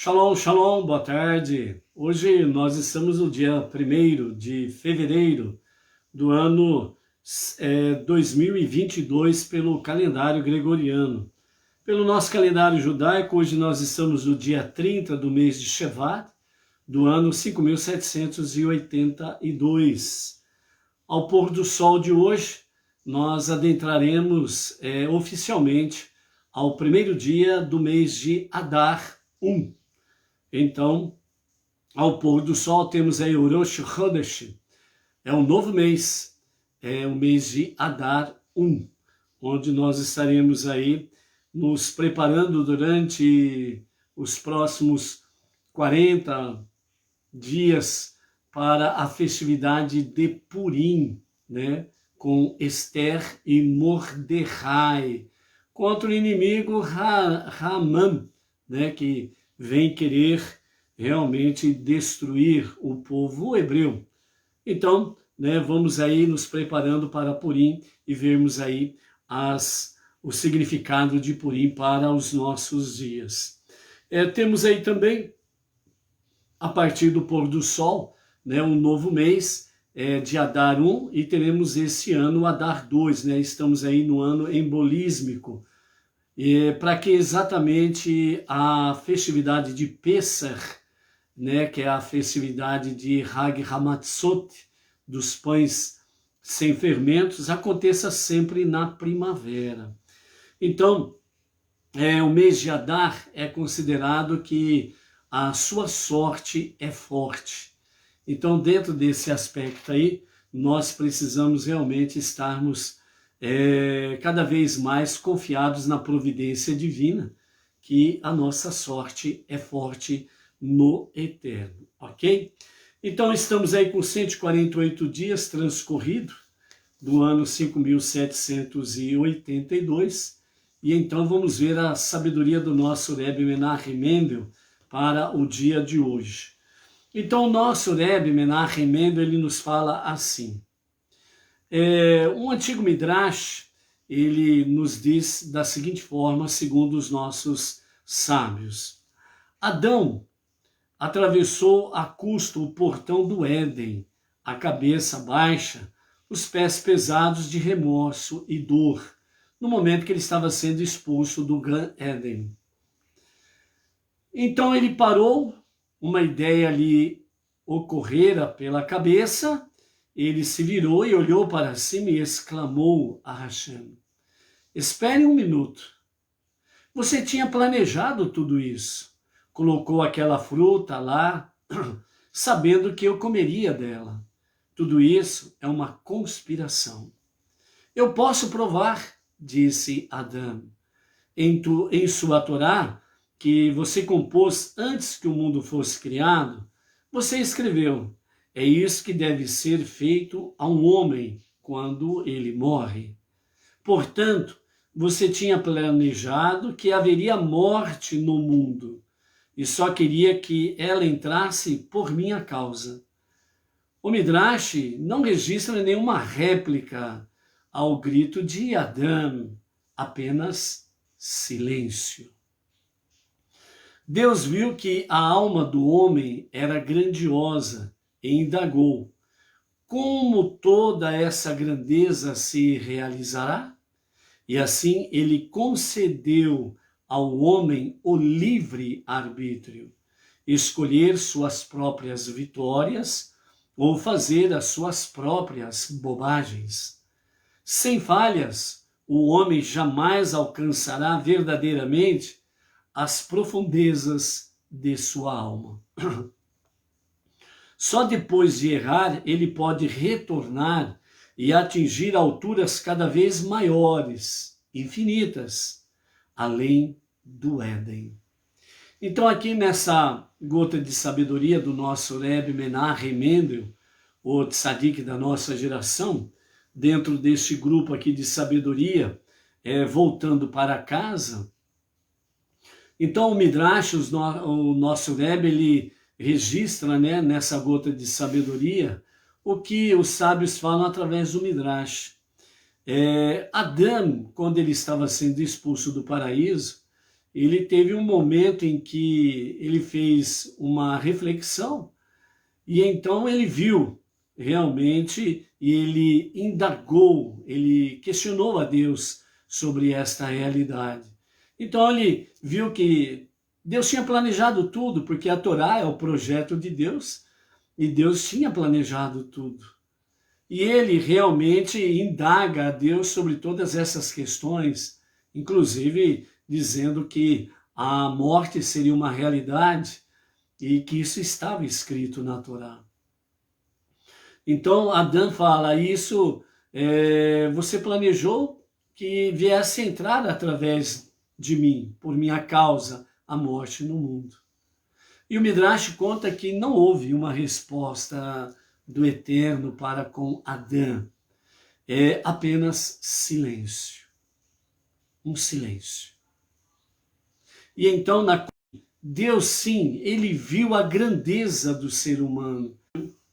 Shalom, shalom, boa tarde. Hoje nós estamos no dia 1º de fevereiro do ano 2022 pelo calendário gregoriano. Pelo nosso calendário judaico, hoje nós estamos no dia 30 do mês de Shevat, do ano 5782. Ao pôr do sol de hoje, nós adentraremos oficialmente ao primeiro dia do mês de Adar 1. Então, ao pôr do sol, temos aí o Rosh Chodesh, é um novo mês, é o mês de Adar 1, onde nós estaremos aí nos preparando durante os próximos 40 dias para a festividade de Purim, né? Com Esther e Mordecai, contra o inimigo Haman, né? Que vem querer realmente destruir o povo hebreu. Então, né, vamos aí nos preparando para Purim e vermos aí o significado de Purim para os nossos dias. Temos aí também, a partir do pôr do sol, né, um novo mês de Adar 1 e teremos esse ano o Adar 2, né? Estamos aí no ano embolísmico, para que exatamente a festividade de Pesach, né, que é a festividade de Hag Hamatzot, dos pães sem fermentos, aconteça sempre na primavera. Então, o mês de Adar é considerado que a sua sorte é forte. Então, dentro desse aspecto aí, nós precisamos realmente estarmos cada vez mais confiados na providência divina, que a nossa sorte é forte no eterno, ok? Então estamos aí com 148 dias transcorridos do ano 5782 e então vamos ver a sabedoria do nosso Rebbe Menachem Mendel para o dia de hoje. Então o nosso Rebbe Menachem Mendel, ele nos fala assim: um antigo Midrash, ele nos diz da seguinte forma, segundo os nossos sábios: Adão atravessou a custo o portão do Éden, a cabeça baixa, os pés pesados de remorso e dor, no momento que ele estava sendo expulso do Gan Éden. Então ele parou, uma ideia lhe ocorrera pela cabeça, ele se virou e olhou para cima e exclamou a Hashem: espere um minuto. Você tinha planejado tudo isso. Colocou aquela fruta lá, sabendo que eu comeria dela. Tudo isso é uma conspiração. Eu posso provar, disse Adão, em sua Torá, que você compôs antes que o mundo fosse criado. Você escreveu: é isso que deve ser feito a um homem quando ele morre. Portanto, você tinha planejado que haveria morte no mundo e só queria que ela entrasse por minha causa. O Midrash não registra nenhuma réplica ao grito de Adão, apenas silêncio. Deus viu que a alma do homem era grandiosa e indagou: como toda essa grandeza se realizará? E assim ele concedeu ao homem o livre arbítrio, escolher suas próprias vitórias ou fazer as suas próprias bobagens. Sem falhas, o homem jamais alcançará verdadeiramente as profundezas de sua alma. Só depois de errar ele pode retornar e atingir alturas cada vez maiores, infinitas, além do Éden. Então aqui nessa gota de sabedoria do nosso Rebbe Menachem Mendel, o tzadik da nossa geração, dentro deste grupo aqui de sabedoria, voltando para casa, então o Midrash, o nosso Rebbe, ele registra, né, nessa gota de sabedoria, o que os sábios falam através do Midrash. Adão, quando ele estava sendo expulso do paraíso, ele teve um momento em que ele fez uma reflexão e então ele viu realmente e ele indagou, ele questionou a Deus sobre esta realidade. Então ele viu que Deus tinha planejado tudo, porque a Torá é o projeto de Deus e Deus tinha planejado tudo. E ele realmente indaga a Deus sobre todas essas questões, inclusive dizendo que a morte seria uma realidade e que isso estava escrito na Torá. Então Adão fala, isso você planejou que viesse entrar através de mim, por minha causa, a morte no mundo. E o Midrash conta que não houve uma resposta do Eterno para com Adão. É apenas silêncio. Um silêncio. E então, Deus sim, ele viu a grandeza do ser humano.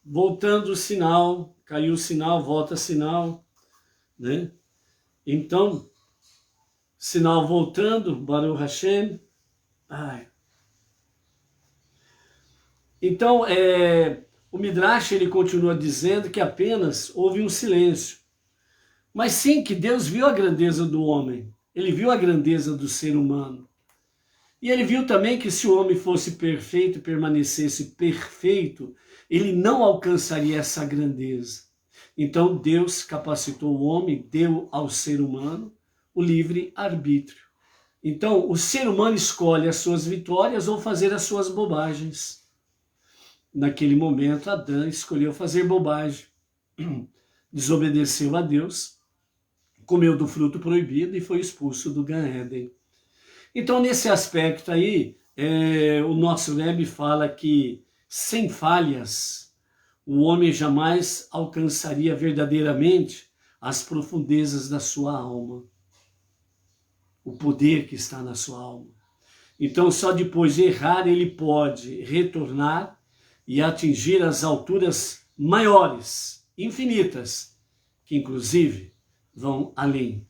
Voltando o sinal, caiu o sinal, volta sinal, né? Então, sinal voltando, Baruch Hashem. Então, o Midrash ele continua dizendo que apenas houve um silêncio. Mas sim, que Deus viu a grandeza do homem. Ele viu a grandeza do ser humano. E ele viu também que se o homem fosse perfeito, permanecesse perfeito, ele não alcançaria essa grandeza. Então Deus capacitou o homem, deu ao ser humano o livre arbítrio. Então o ser humano escolhe as suas vitórias ou fazer as suas bobagens. Naquele momento Adão escolheu fazer bobagem, desobedeceu a Deus, comeu do fruto proibido e foi expulso do Gan Eden. Então, nesse aspecto aí, o nosso Rebbe fala que, sem falhas, o homem jamais alcançaria verdadeiramente as profundezas da sua alma, o poder que está na sua alma. Então, só depois de errar, ele pode retornar e atingir as alturas maiores, infinitas, que inclusive vão além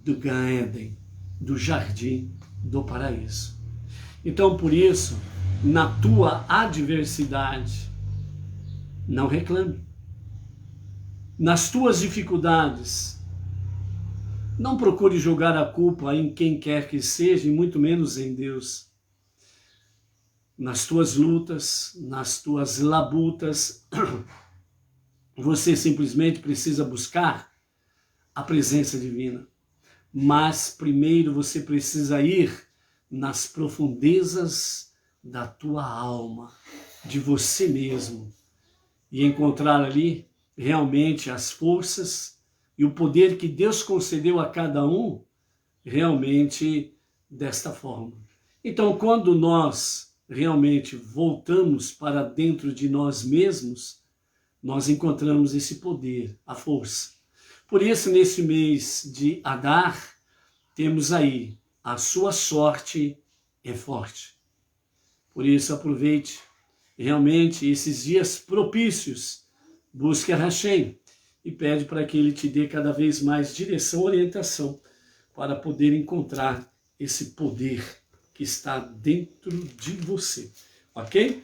do Gan Eden, do jardim do paraíso. Então, por isso, na tua adversidade, não reclame. Nas tuas dificuldades, não procure jogar a culpa em quem quer que seja, e muito menos em Deus. Nas tuas lutas, nas tuas labutas, você simplesmente precisa buscar a presença divina. Mas primeiro você precisa ir nas profundezas da tua alma, de você mesmo, e encontrar ali realmente as forças e o poder que Deus concedeu a cada um, realmente desta forma. Então, quando nós realmente voltamos para dentro de nós mesmos, nós encontramos esse poder, a força. Por isso, nesse mês de Adar, temos aí, a sua sorte é forte. Por isso, aproveite realmente esses dias propícios, busque a Hashem e pede para que ele te dê cada vez mais direção e orientação para poder encontrar esse poder que está dentro de você. Ok?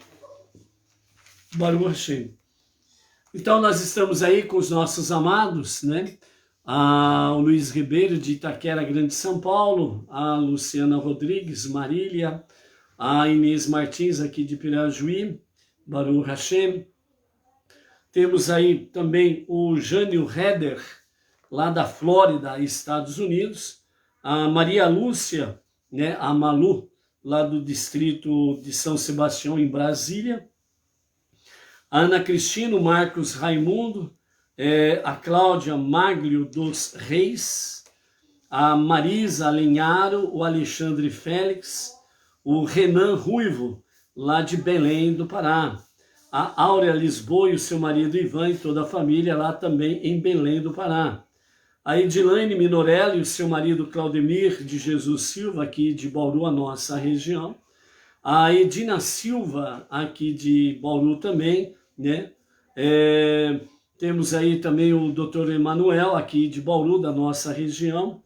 Baruch Hashem. Então, nós estamos aí com os nossos amados, né? O Luiz Ribeiro, de Itaquera Grande, São Paulo, a Luciana Rodrigues, Marília, a Inês Martins, aqui de Pirajuí, Baruch Hashem. Temos aí também o Jânio Heder, lá da Flórida, Estados Unidos, a Maria Lúcia, né? A Malu, lá do distrito de São Sebastião, em Brasília, a Ana Cristina, o Marcos Raimundo, a Cláudia Maglio dos Reis, a Marisa Alenharo, o Alexandre Félix, o Renan Ruivo, lá de Belém do Pará, a Áurea Lisboa e o seu marido Ivan e toda a família lá também em Belém do Pará, a Edilane Minorelli e o seu marido Claudemir de Jesus Silva, aqui de Bauru, a nossa região, a Edina Silva, aqui de Bauru também, né? Temos aí também o Dr. Emanuel, aqui de Bauru, da nossa região.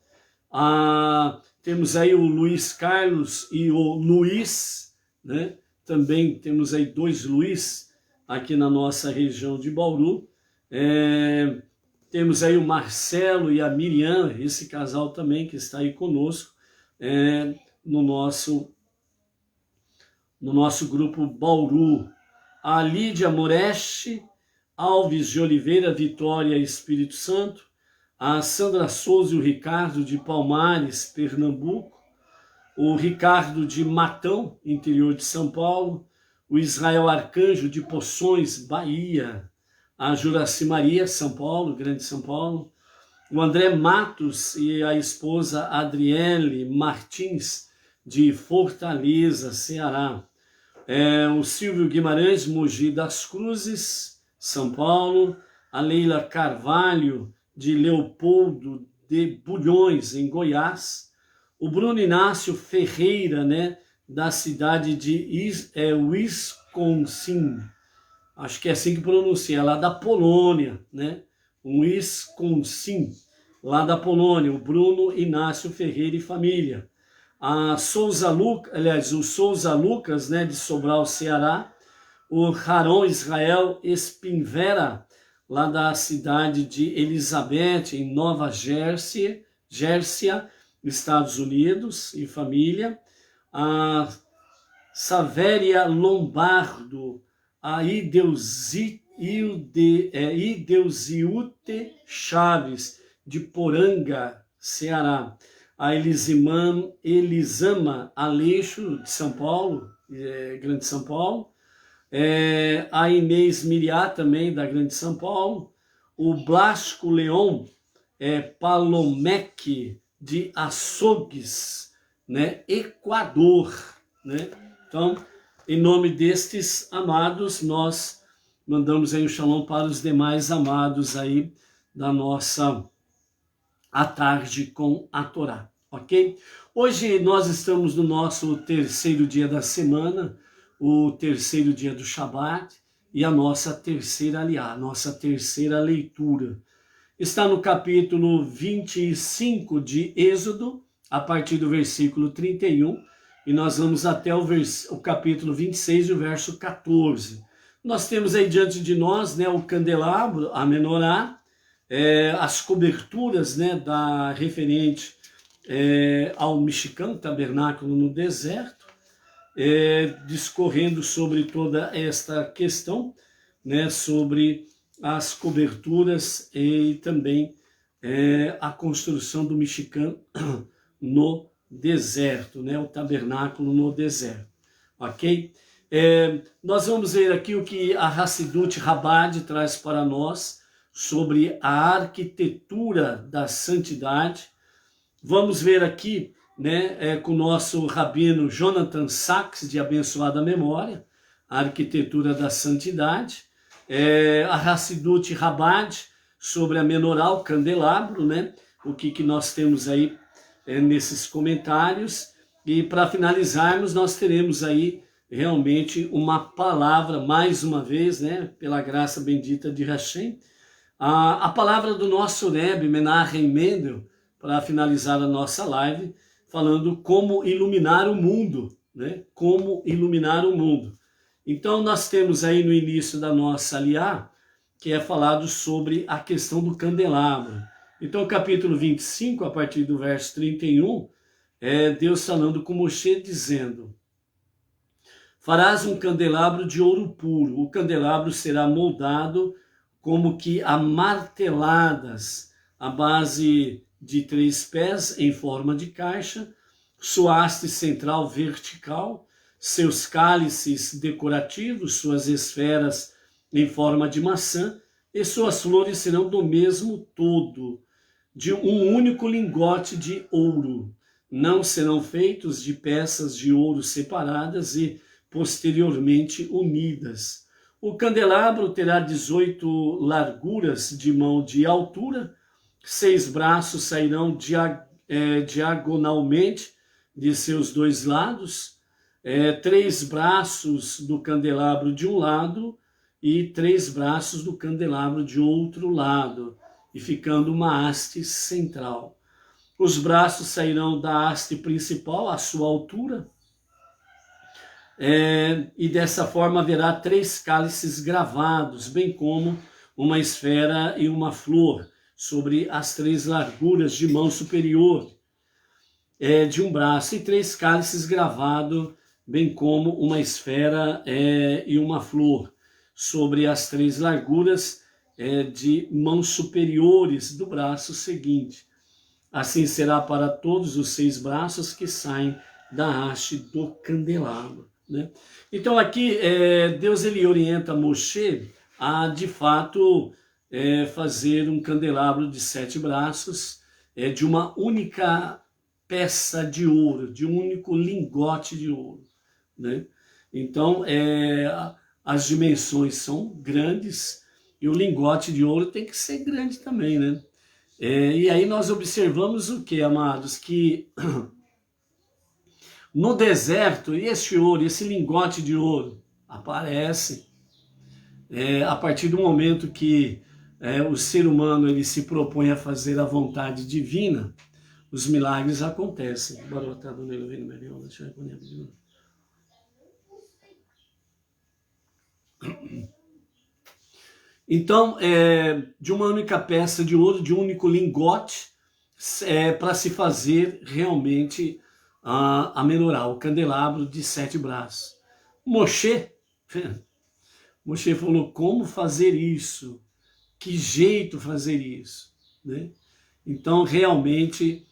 temos aí o Luiz Carlos e o Luiz, né? Também temos aí 2 Luiz aqui na nossa região de Bauru. Temos aí o Marcelo e a Miriam, esse casal também que está aí conosco no nosso grupo Bauru. A Lídia Moreste, Alves de Oliveira, Vitória, Espírito Santo. A Sandra Souza e o Ricardo de Palmares, Pernambuco. O Ricardo de Matão, interior de São Paulo. O Israel Arcanjo de Poções, Bahia. A Juraci Maria, São Paulo, Grande São Paulo. O André Matos e a esposa Adriele Martins, de Fortaleza, Ceará. O Silvio Guimarães, Mogi das Cruzes, São Paulo. A Leila Carvalho, de Leopoldo de Bulhões, em Goiás. O Bruno Inácio Ferreira, né, da cidade de Wisconsin, acho que é assim que pronuncia, lá da Polônia, né? Wisconsin, lá da Polônia, o Bruno Inácio Ferreira e família. O Souza Lucas, né, de Sobral, Ceará. O Haron Israel Espinvera, lá da cidade de Elizabeth, em Nova Jersey, Estados Unidos, e família. A Savéria Lombardo, a Ideuziute Chaves, de Poranga, Ceará. A Elisama Aleixo, de São Paulo, Grande São Paulo. A Inês Miriá, também da Grande São Paulo. O Blasco Leon Palomec, de Açougues, né, Equador, né? Então, em nome destes amados, nós mandamos aí um shalom para os demais amados aí da nossa A Tarde com a Torá, ok? Hoje nós estamos no nosso terceiro dia da semana, o terceiro dia do Shabat, e a nossa terceira aliá, nossa terceira leitura. Está no capítulo 25 de Êxodo, a partir do versículo 31, e nós vamos até o capítulo 26, o verso 14. Nós temos aí diante de nós, né, o candelabro, a menorá, as coberturas, né, referente ao Mishkan, tabernáculo no deserto, discorrendo sobre toda esta questão, né, sobre as coberturas e também a construção do Mishkan no deserto, né, o tabernáculo no deserto, ok? Nós vamos ver aqui o que a Hassidut Chabad traz para nós sobre a arquitetura da santidade. Vamos ver aqui, né, com o nosso rabino Jonathan Sachs, de abençoada memória, a arquitetura da santidade. A Hassidut Chabad sobre a menorá, o candelabro, né, o que nós temos aí nesses comentários. E para finalizarmos, nós teremos aí realmente uma palavra, mais uma vez, né, pela graça bendita de Hashem, a palavra do nosso Rebbe Menachem Mendel, para finalizar a nossa live, falando como iluminar o mundo, né, como iluminar o mundo. Então nós temos aí no início da nossa aliá, que é falado sobre a questão do candelabro. Então, capítulo 25, a partir do verso 31, Deus falando com Moshe, dizendo: farás um candelabro de ouro puro, o candelabro será moldado como que a marteladas, a base de 3 pés em forma de caixa, sua haste central vertical, seus cálices decorativos, suas esferas em forma de maçã, e suas flores serão do mesmo todo, de um único lingote de ouro. Não serão feitos de peças de ouro separadas e posteriormente unidas. O candelabro terá 18 larguras de mão de altura, 6 braços sairão diagonalmente de seus 2 lados, 3 braços do candelabro de um lado e 3 braços do candelabro de outro lado, e ficando uma haste central. Os braços sairão da haste principal, à sua altura, e dessa forma haverá 3 cálices gravados, bem como uma esfera e uma flor, sobre as 3 larguras de mão superior de um braço, e 3 cálices gravados, bem como uma esfera e uma flor, sobre as 3 larguras de mãos superiores do braço seguinte. Assim será para todos os 6 braços que saem da haste do candelabro, né? Então aqui Deus ele orienta Moshe a de fato fazer um candelabro de 7 braços, de uma única peça de ouro, de um único lingote de ouro, né? Então as dimensões são grandes e o lingote de ouro tem que ser grande também, né? E aí nós observamos o que, amados? Que no deserto, esse ouro, esse lingote de ouro aparece a partir do momento que o ser humano ele se propõe a fazer a vontade divina, os milagres acontecem. Então, de uma única peça de ouro, de um único lingote, para se fazer realmente a menorá, o candelabro de 7 braços. Moshe falou, como fazer isso? Que jeito fazer isso? Né? Então, realmente,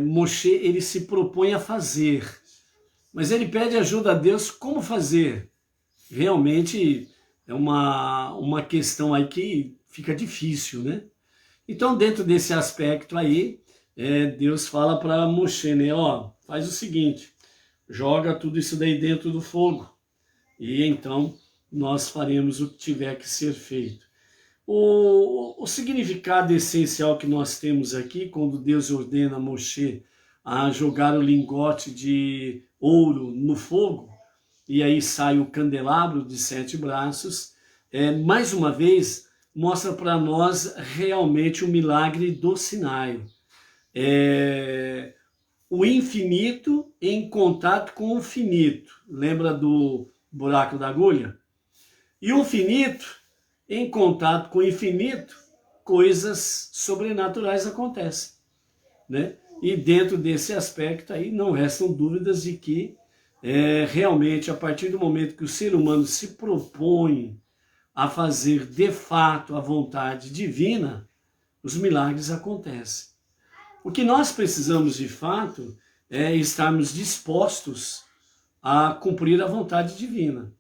Moshe ele se propõe a fazer, mas ele pede ajuda a Deus como fazer. Realmente é uma questão aí que fica difícil, né? Então, dentro desse aspecto aí, Deus fala para Moshe, né? Ó, faz o seguinte, joga tudo isso daí dentro do fogo, e então nós faremos o que tiver que ser feito. O significado essencial que nós temos aqui, quando Deus ordena a Moshe a jogar o lingote de ouro no fogo, e aí sai o candelabro de 7 braços, mais uma vez mostra para nós realmente o milagre do Sinai. O infinito em contato com o finito. Lembra do buraco da agulha? E o finito em contato com o infinito, coisas sobrenaturais acontecem, né? E dentro desse aspecto aí não restam dúvidas de que realmente a partir do momento que o ser humano se propõe a fazer de fato a vontade divina, os milagres acontecem. O que nós precisamos de fato é estarmos dispostos a cumprir a vontade divina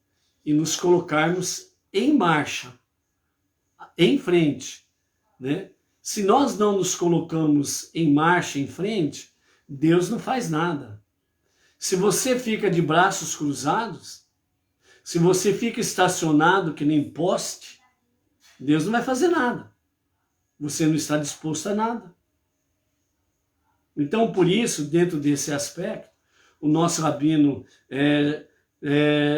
e nos colocarmos em marcha, em frente, né? Se nós não nos colocamos em marcha, em frente, Deus não faz nada. Se você fica de braços cruzados, se você fica estacionado que nem poste, Deus não vai fazer nada. Você não está disposto a nada. Então, por isso, dentro desse aspecto, o nosso rabino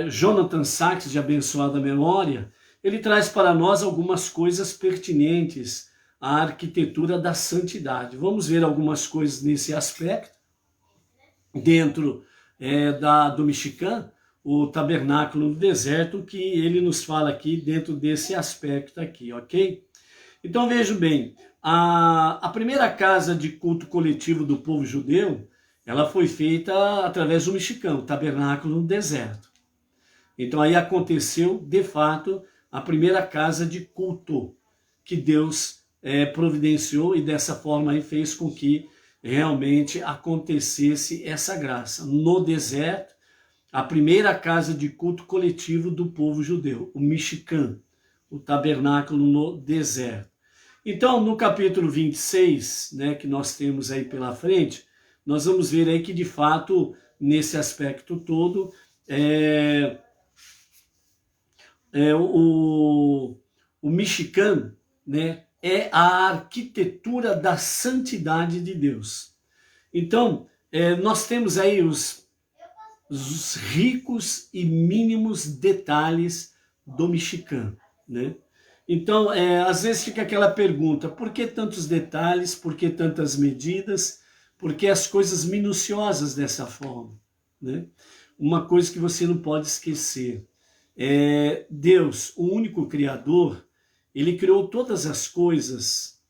Jonathan Sacks, de abençoada memória, ele traz para nós algumas coisas pertinentes à arquitetura da santidade. Vamos ver algumas coisas nesse aspecto. Dentro do Mishkan, o tabernáculo no deserto, que ele nos fala aqui dentro desse aspecto aqui, ok? Então vejam bem, a primeira casa de culto coletivo do povo judeu, ela foi feita através do Mishkan, o tabernáculo no deserto. Então aí aconteceu, de fato, a primeira casa de culto que Deus providenciou e dessa forma aí fez com que realmente acontecesse essa graça. No deserto, a primeira casa de culto coletivo do povo judeu, o Mishkan, o tabernáculo no deserto. Então, no capítulo 26, né, que nós temos aí pela frente, nós vamos ver aí que, de fato, nesse aspecto todo, o Mishkan, né, é a arquitetura da santidade de Deus. Então, nós temos aí os ricos e mínimos detalhes do Mishkan, né? Então, às vezes fica aquela pergunta, por que tantos detalhes, por que tantas medidas, por que as coisas minuciosas dessa forma, né? Uma coisa que você não pode esquecer, Deus, o único Criador, ele criou todas as coisas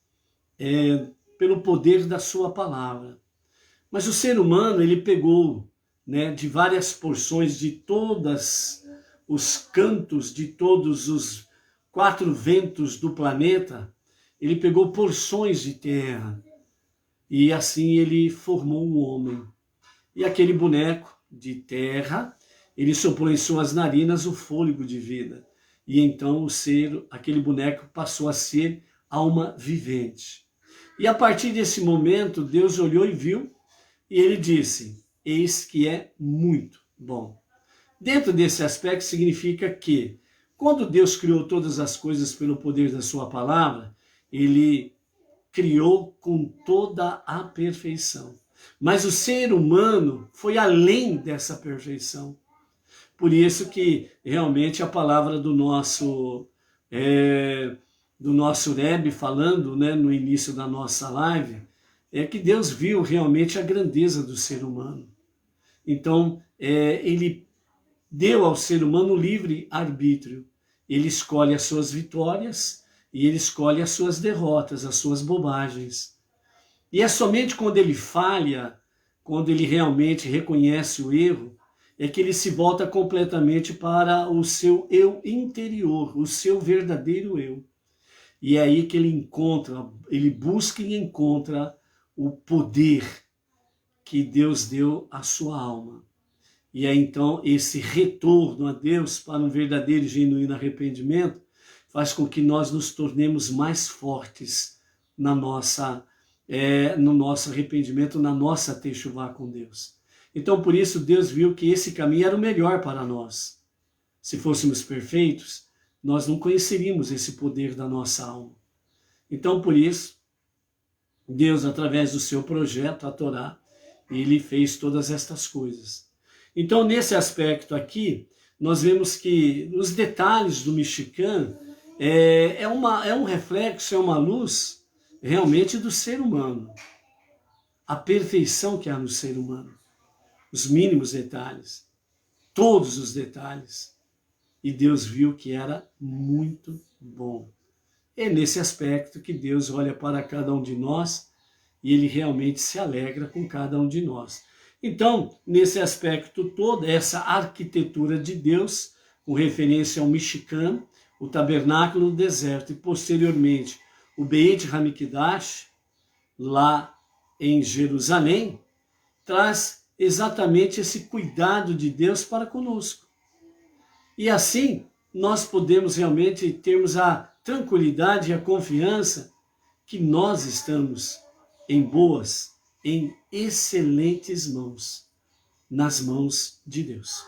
pelo poder da sua palavra. Mas o ser humano, ele pegou, né, de várias porções, de todos os cantos, de todos os 4 ventos do planeta, ele pegou porções de terra. E assim ele formou o homem. E aquele boneco de terra, ele soprou em suas narinas o fôlego de vida. E então aquele boneco passou a ser alma vivente. E a partir desse momento, Deus olhou e viu, e ele disse, eis que é muito bom. Dentro desse aspecto significa que, quando Deus criou todas as coisas pelo poder da sua palavra, ele criou com toda a perfeição. Mas o ser humano foi além dessa perfeição. Por isso que realmente a palavra do nosso Rebbe falando, né, no início da nossa live, é que Deus viu realmente a grandeza do ser humano. Então, ele deu ao ser humano livre arbítrio. Ele escolhe as suas vitórias e ele escolhe as suas derrotas, as suas bobagens. E é somente quando ele falha, quando ele realmente reconhece o erro, é que ele se volta completamente para o seu eu interior, o seu verdadeiro eu. E é aí que ele busca e encontra o poder que Deus deu à sua alma. E é então esse retorno a Deus para um verdadeiro e genuíno arrependimento faz com que nós nos tornemos mais fortes no nosso arrependimento, na nossa techuvá com Deus. Então por isso Deus viu que esse caminho era o melhor para nós. Se fôssemos perfeitos, nós não conheceríamos esse poder da nossa alma. Então por isso, Deus, através do seu projeto, a Torá, ele fez todas estas coisas. Então, nesse aspecto aqui, nós vemos que os detalhes do Mishkan é um reflexo, é uma luz realmente do ser humano. A perfeição que há no ser humano. Os mínimos detalhes. Todos os detalhes. E Deus viu que era muito bom. É nesse aspecto que Deus olha para cada um de nós e ele realmente se alegra com cada um de nós. Então, nesse aspecto todo, essa arquitetura de Deus, com referência ao Mishkan, o tabernáculo no deserto e posteriormente o Beit Hamikdash, lá em Jerusalém, traz exatamente esse cuidado de Deus para conosco. E assim, nós podemos realmente termos a tranquilidade e a confiança que nós estamos em boas, em excelentes mãos, nas mãos de Deus.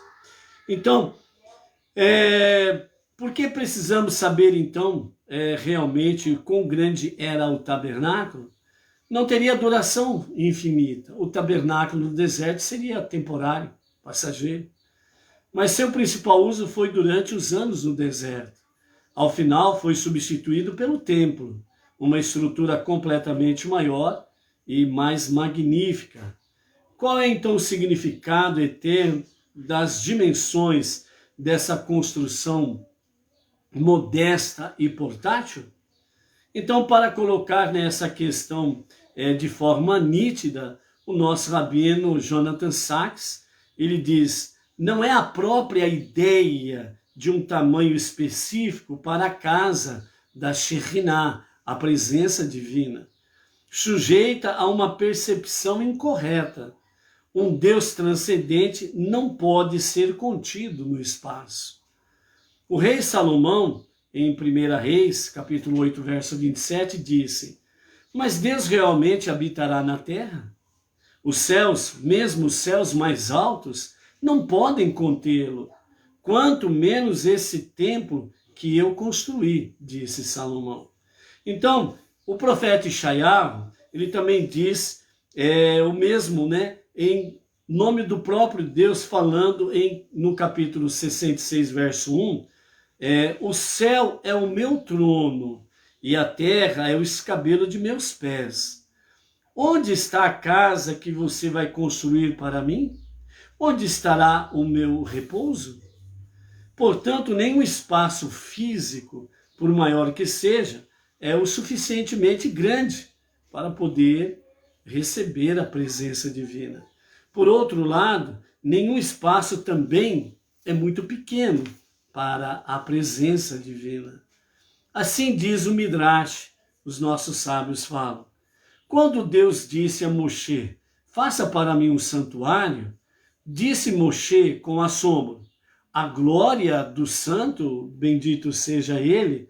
Então, por que precisamos saber então realmente quão grande era o tabernáculo? Não teria duração infinita. O tabernáculo no deserto seria temporário, passageiro. Mas seu principal uso foi durante os anos no deserto. Ao final foi substituído pelo templo, uma estrutura completamente maior e mais magnífica. Qual é então o significado eterno das dimensões dessa construção modesta e portátil? Então, para colocar nessa questão de forma nítida, o nosso rabino Jonathan Sacks, ele diz, não é a própria ideia de um tamanho específico para a casa da Shekhinah, a presença divina, sujeita a uma percepção incorreta. Um Deus transcendente não pode ser contido no espaço. O rei Salomão, em 1 Reis, capítulo 8, verso 27, disse, mas Deus realmente habitará na terra? Os céus, mesmo os céus mais altos, não podem contê-lo, quanto menos esse templo que eu construí, disse Salomão. Então, o profeta Ishaiah, ele também diz o mesmo, né, em nome do próprio Deus, falando no capítulo 66, verso 1, O céu é o meu trono e a terra é o escabelo de meus pés. Onde está a casa que você vai construir para mim? Onde estará o meu repouso? Portanto, nenhum espaço físico, por maior que seja, é o suficientemente grande para poder receber a presença divina. Por outro lado, nenhum espaço também é muito pequeno para a presença divina. Assim diz o Midrash, os nossos sábios falam. Quando Deus disse a Moshe, faça para mim um santuário, disse Moshe com assombro, a glória do santo, bendito seja ele,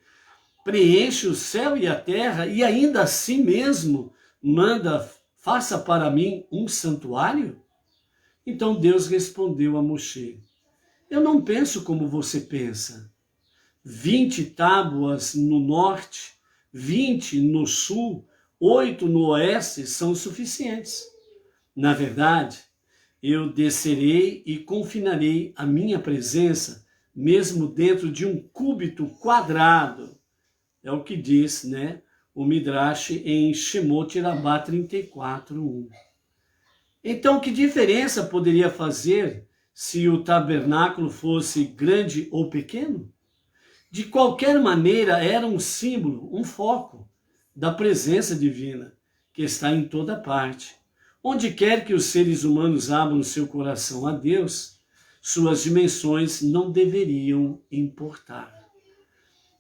preenche o céu e a terra e ainda assim mesmo manda, faça para mim um santuário? Então Deus respondeu a Moshe, eu não penso como você pensa. 20 tábuas no norte, 20 no sul, 8 no oeste são suficientes. Na verdade, eu descerei e confinarei a minha presença mesmo dentro de um cúbito quadrado. É o que diz, né, o Midrash em Shemot Rabbah 34:1. Então, que diferença poderia fazer se o tabernáculo fosse grande ou pequeno? De qualquer maneira, era um símbolo, um foco da presença divina, que está em toda parte. Onde quer que os seres humanos abram seu coração a Deus, suas dimensões não deveriam importar.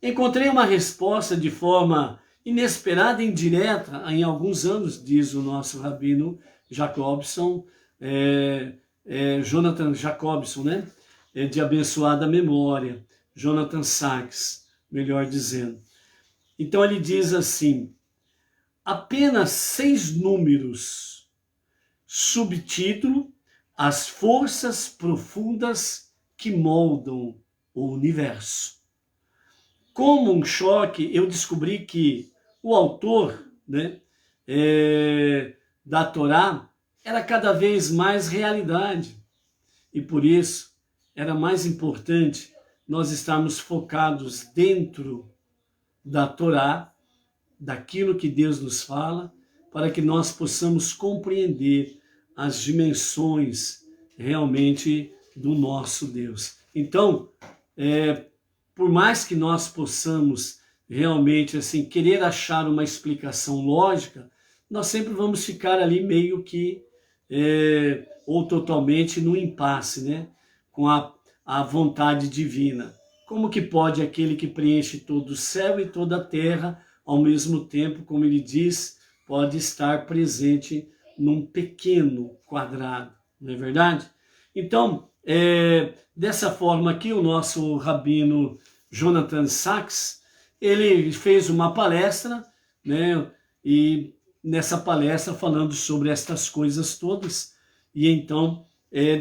Encontrei uma resposta de forma inesperada e indireta em alguns anos, diz o nosso rabino Jacobson, Jonathan Jacobson, né? De abençoada memória, Jonathan Sachs, melhor dizendo. Então ele diz assim, apenas 6 números, subtítulo, as forças profundas que moldam o universo. Como um choque, eu descobri que o autor, né, da Torá era cada vez mais realidade. E por isso era mais importante nós estarmos focados dentro da Torá, daquilo que Deus nos fala, para que nós possamos compreender as dimensões realmente do nosso Deus. Então, por mais que nós possamos realmente assim querer achar uma explicação lógica, nós sempre vamos ficar ali meio que ou totalmente no impasse, né? Com a vontade divina. Como que pode aquele que preenche todo o céu e toda a terra, ao mesmo tempo, como ele diz, pode estar presente num pequeno quadrado, não é verdade? Então, dessa forma aqui, o nosso rabino Jonathan Sachs, ele fez uma palestra, né? E nessa palestra falando sobre estas coisas todas, e então,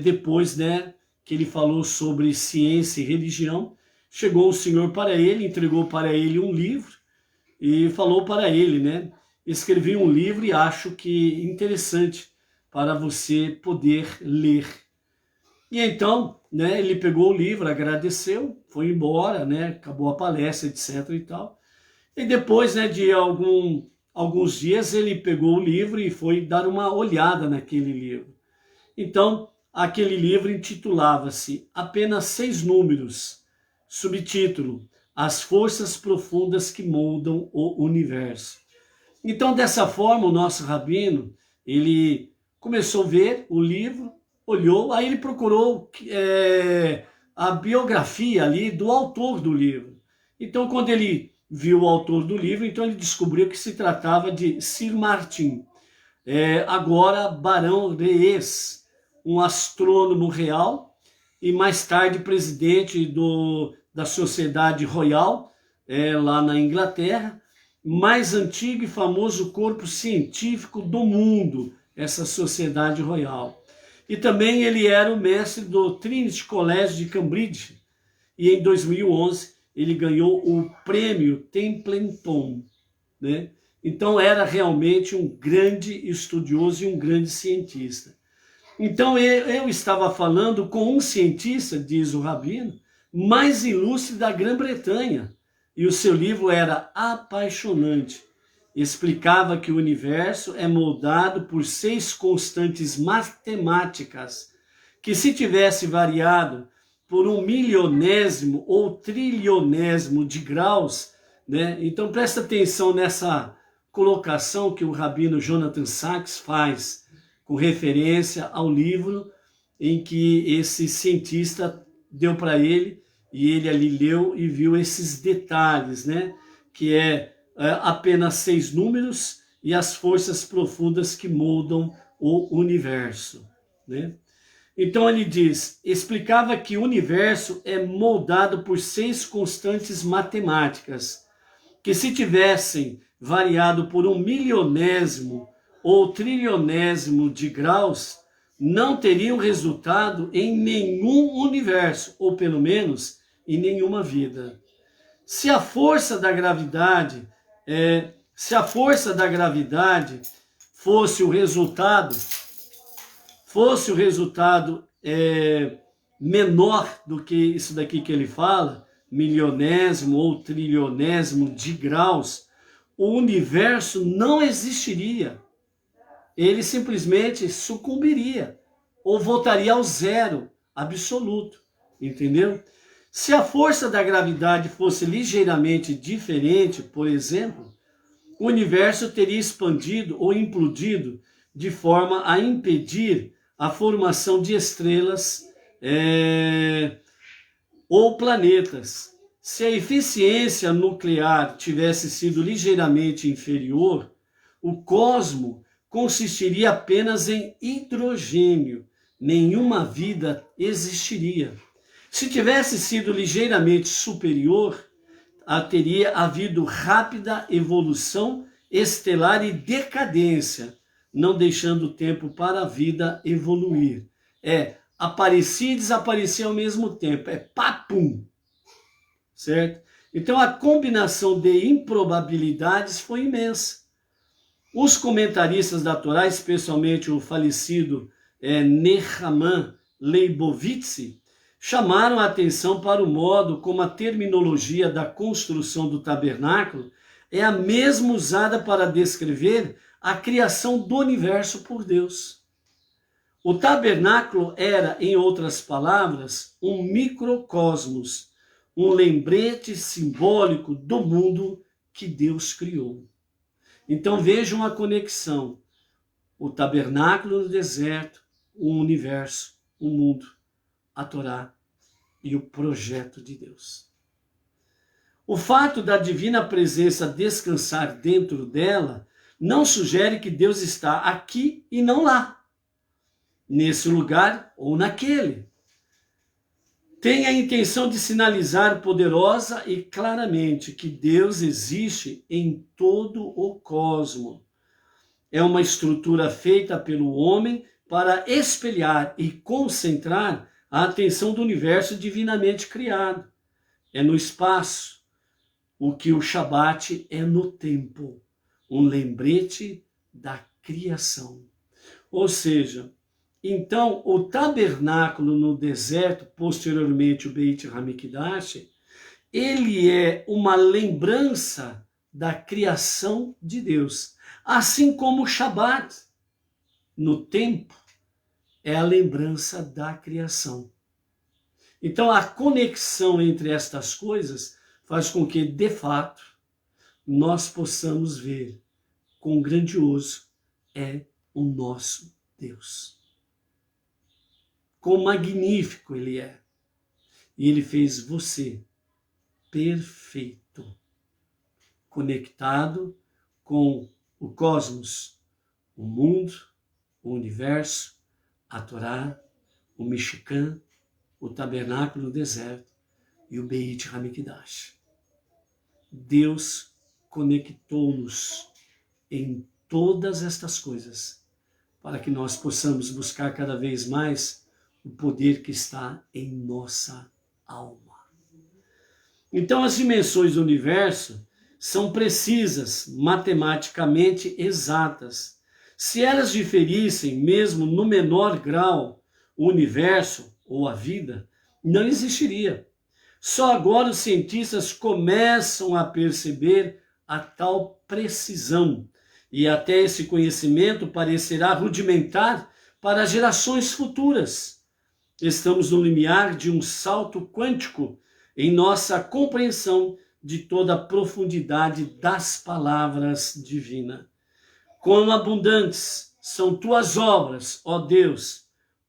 depois, né, que ele falou sobre ciência e religião, chegou o Senhor para ele, entregou para ele um livro e falou para ele, né, escrevi um livro e acho que interessante para você poder ler. E então, né, ele pegou o livro, agradeceu, foi embora, né, acabou a palestra, etc e tal. E depois, né, de alguns dias, ele pegou o livro e foi dar uma olhada naquele livro. Então, aquele livro intitulava-se apenas 6 números, subtítulo, As Forças Profundas que Moldam o Universo. Então, dessa forma, o nosso rabino, ele começou a ver o livro, olhou, aí ele procurou a biografia ali do autor do livro. Então, quando ele viu o autor do livro, então ele descobriu que se tratava de Sir Martin, agora Barão Rees, um astrônomo real e mais tarde presidente da Sociedade Royal, lá na Inglaterra, mais antigo e famoso corpo científico do mundo, essa Sociedade Royal. E também ele era o mestre do Trinity College de Cambridge, e em 2011 ele ganhou o prêmio Templeton, né? Então era realmente um grande estudioso e um grande cientista. Então eu estava falando com um cientista, diz o rabino, mais ilustre da Grã-Bretanha, e o seu livro era apaixonante. Explicava que o universo é moldado por 6 constantes matemáticas, que se tivesse variado por 1 milionésimo ou trilionésimo de graus, né? Então presta atenção nessa colocação que o rabino Jonathan Sacks faz, com referência ao livro em que esse cientista deu para ele, e ele ali leu e viu esses detalhes, né? Que é apenas 6 números e as forças profundas que moldam o universo, né? Então ele diz, explicava que o universo é moldado por 6 constantes matemáticas, que se tivessem variado por 1 milionésimo ou trilionésimo de graus, não teriam resultado em nenhum universo, ou pelo menos em nenhuma vida. Se a força da gravidade fosse o resultado menor do que isso daqui que ele fala, milionésimo ou trilionésimo de graus, o universo não existiria. Ele simplesmente sucumbiria ou voltaria ao zero absoluto, entendeu? Se a força da gravidade fosse ligeiramente diferente, por exemplo, o universo teria expandido ou implodido de forma a impedir a formação de estrelas ou planetas. Se a eficiência nuclear tivesse sido ligeiramente inferior, o cosmos consistiria apenas em hidrogênio. Nenhuma vida existiria. Se tivesse sido ligeiramente superior, teria havido rápida evolução estelar e decadência, não deixando tempo para a vida evoluir. Aparecia e desaparecia ao mesmo tempo. Papum! Certo? Então a combinação de improbabilidades foi imensa. Os comentaristas da Torá, especialmente o falecido Nehaman Leibovitz, chamaram a atenção para o modo como a terminologia da construção do tabernáculo é a mesma usada para descrever a criação do universo por Deus. O tabernáculo era, em outras palavras, um microcosmos, um lembrete simbólico do mundo que Deus criou. Então vejam a conexão. O tabernáculo no deserto, o universo, o mundo, a Torá e o projeto de Deus. O fato da divina presença descansar dentro dela não sugere que Deus está aqui e não lá, nesse lugar ou naquele. Tem a intenção de sinalizar poderosa e claramente que Deus existe em todo o cosmos. É uma estrutura feita pelo homem para espelhar e concentrar a atenção do universo divinamente criado. É no espaço, o que o Shabat é no tempo, um lembrete da criação. Ou seja, então o tabernáculo no deserto, posteriormente o Beit HaMikdash, ele é uma lembrança da criação de Deus, assim como o Shabat no tempo é a lembrança da criação. Então a conexão entre estas coisas faz com que, de fato, nós possamos ver quão grandioso é o nosso Deus. Quão magnífico Ele é. E Ele fez você perfeito, conectado com o cosmos, o mundo, o universo, a Torá, o Mishkan, o tabernáculo no deserto e o Beit HaMikdash. Deus conectou-nos em todas estas coisas para que nós possamos buscar cada vez mais o poder que está em nossa alma. Então as dimensões do universo são precisas, matematicamente exatas. Se elas diferissem mesmo no menor grau, o universo ou a vida não existiria. Só agora os cientistas começam a perceber a tal precisão, e até esse conhecimento parecerá rudimentar para gerações futuras. Estamos no limiar de um salto quântico em nossa compreensão de toda a profundidade das palavras divinas. Quão abundantes são tuas obras, ó Deus,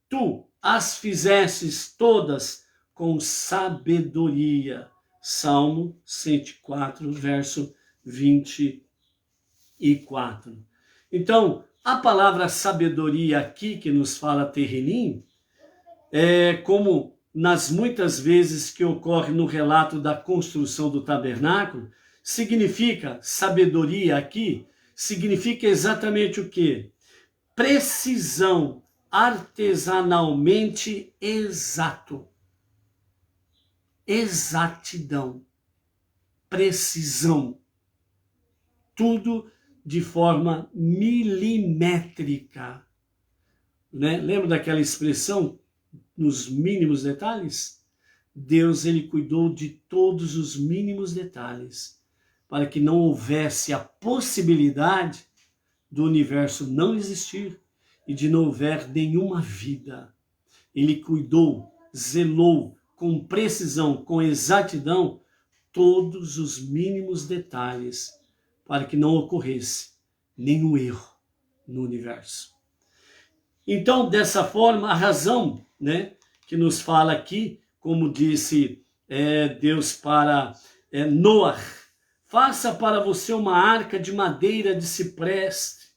tu as fizestes todas com sabedoria. Salmo 104, verso 24. Então, a palavra sabedoria aqui que nos fala Terrilim, como nas muitas vezes que ocorre no relato da construção do tabernáculo, significa, sabedoria aqui, significa exatamente o quê? Precisão, artesanalmente exato. Exatidão, precisão. Tudo de forma milimétrica. Né? Lembra daquela expressão, nos mínimos detalhes? Deus, ele cuidou de todos os mínimos detalhes, para que não houvesse a possibilidade do universo não existir e de não houver nenhuma vida. Ele cuidou, zelou com precisão, com exatidão, todos os mínimos detalhes, para que não ocorresse nenhum erro no universo. Então, dessa forma, a razão, né, que nos fala aqui, como disse Deus para Noé, faça para você uma arca de madeira de cipreste,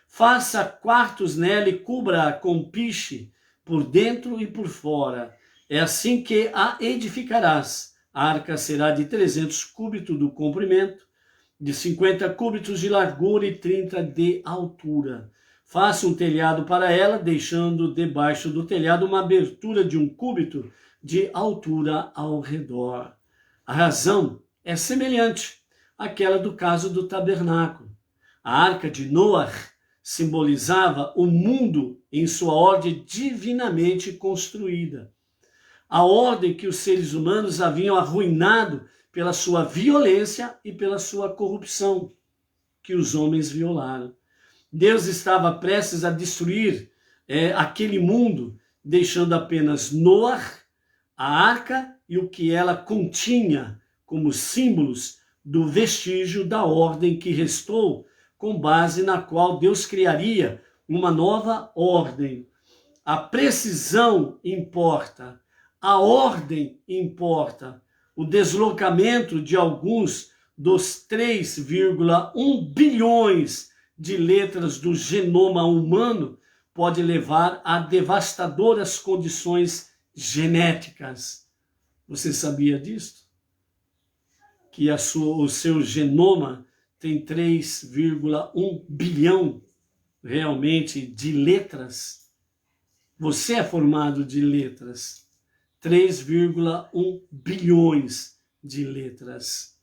faça quartos nela e cubra-a com piche por dentro e por fora. É assim que a edificarás. A arca será de 300 cúbitos do comprimento, de 50 cúbitos de largura e 30 de altura. Faça um telhado para ela, deixando debaixo do telhado uma abertura de 1 cúbito de altura ao redor. A razão é semelhante àquela do caso do tabernáculo. A arca de Noé simbolizava o mundo em sua ordem divinamente construída. A ordem que os seres humanos haviam arruinado pela sua violência e pela sua corrupção, que os homens violaram. Deus estava prestes a destruir aquele mundo, deixando apenas Noé, a arca e o que ela continha como símbolos do vestígio da ordem que restou, com base na qual Deus criaria uma nova ordem. A precisão importa, a ordem importa. O deslocamento de alguns dos 3,1 bilhões de letras do genoma humano pode levar a devastadoras condições genéticas. Você sabia disso? Que o seu genoma tem 3,1 bilhão realmente de letras. Você é formado de letras. 3,1 bilhões de letras.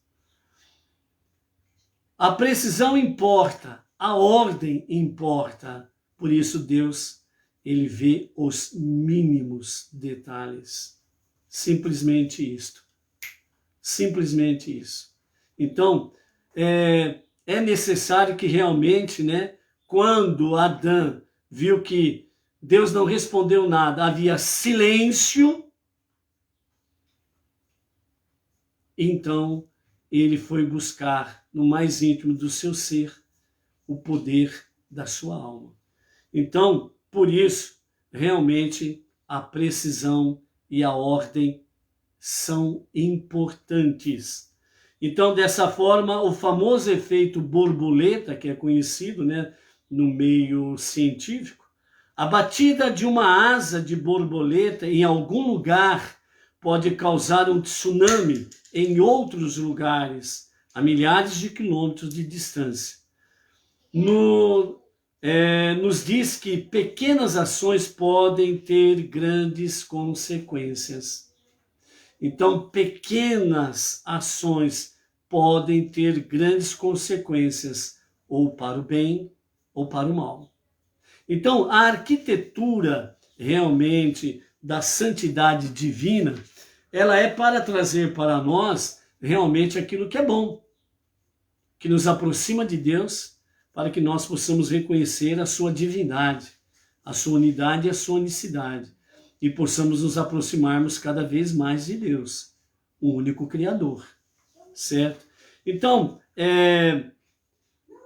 A precisão importa, a ordem importa. Por isso Deus, ele vê os mínimos detalhes. Simplesmente isto. Simplesmente isso. Então, é necessário que realmente, né, quando Adão viu que Deus não respondeu nada, havia silêncio, então ele foi buscar no mais íntimo do seu ser o poder da sua alma. Então, por isso, realmente a precisão e a ordem são importantes. Então, dessa forma, o famoso efeito borboleta, que é conhecido, né, no meio científico, a batida de uma asa de borboleta em algum lugar pode causar um tsunami em outros lugares, a milhares de quilômetros de distância. Nos diz que pequenas ações podem ter grandes consequências. Então, pequenas ações podem ter grandes consequências, ou para o bem ou para o mal. Então, a arquitetura realmente da santidade divina, ela é para trazer para nós realmente aquilo que é bom, que nos aproxima de Deus, para que nós possamos reconhecer a sua divindade, a sua unidade e a sua unicidade, e possamos nos aproximarmos cada vez mais de Deus, o único Criador, certo? Então,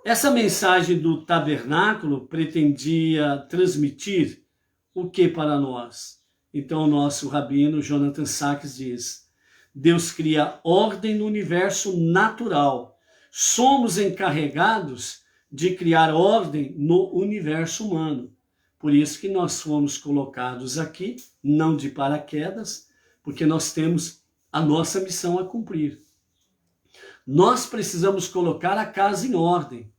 essa mensagem do tabernáculo pretendia transmitir o que para nós? Então, o nosso rabino Jonathan Sacks diz: Deus cria ordem no universo natural. Somos encarregados de criar ordem no universo humano. Por isso que nós fomos colocados aqui, não de paraquedas, porque nós temos a nossa missão a cumprir. Nós precisamos colocar a casa em ordem.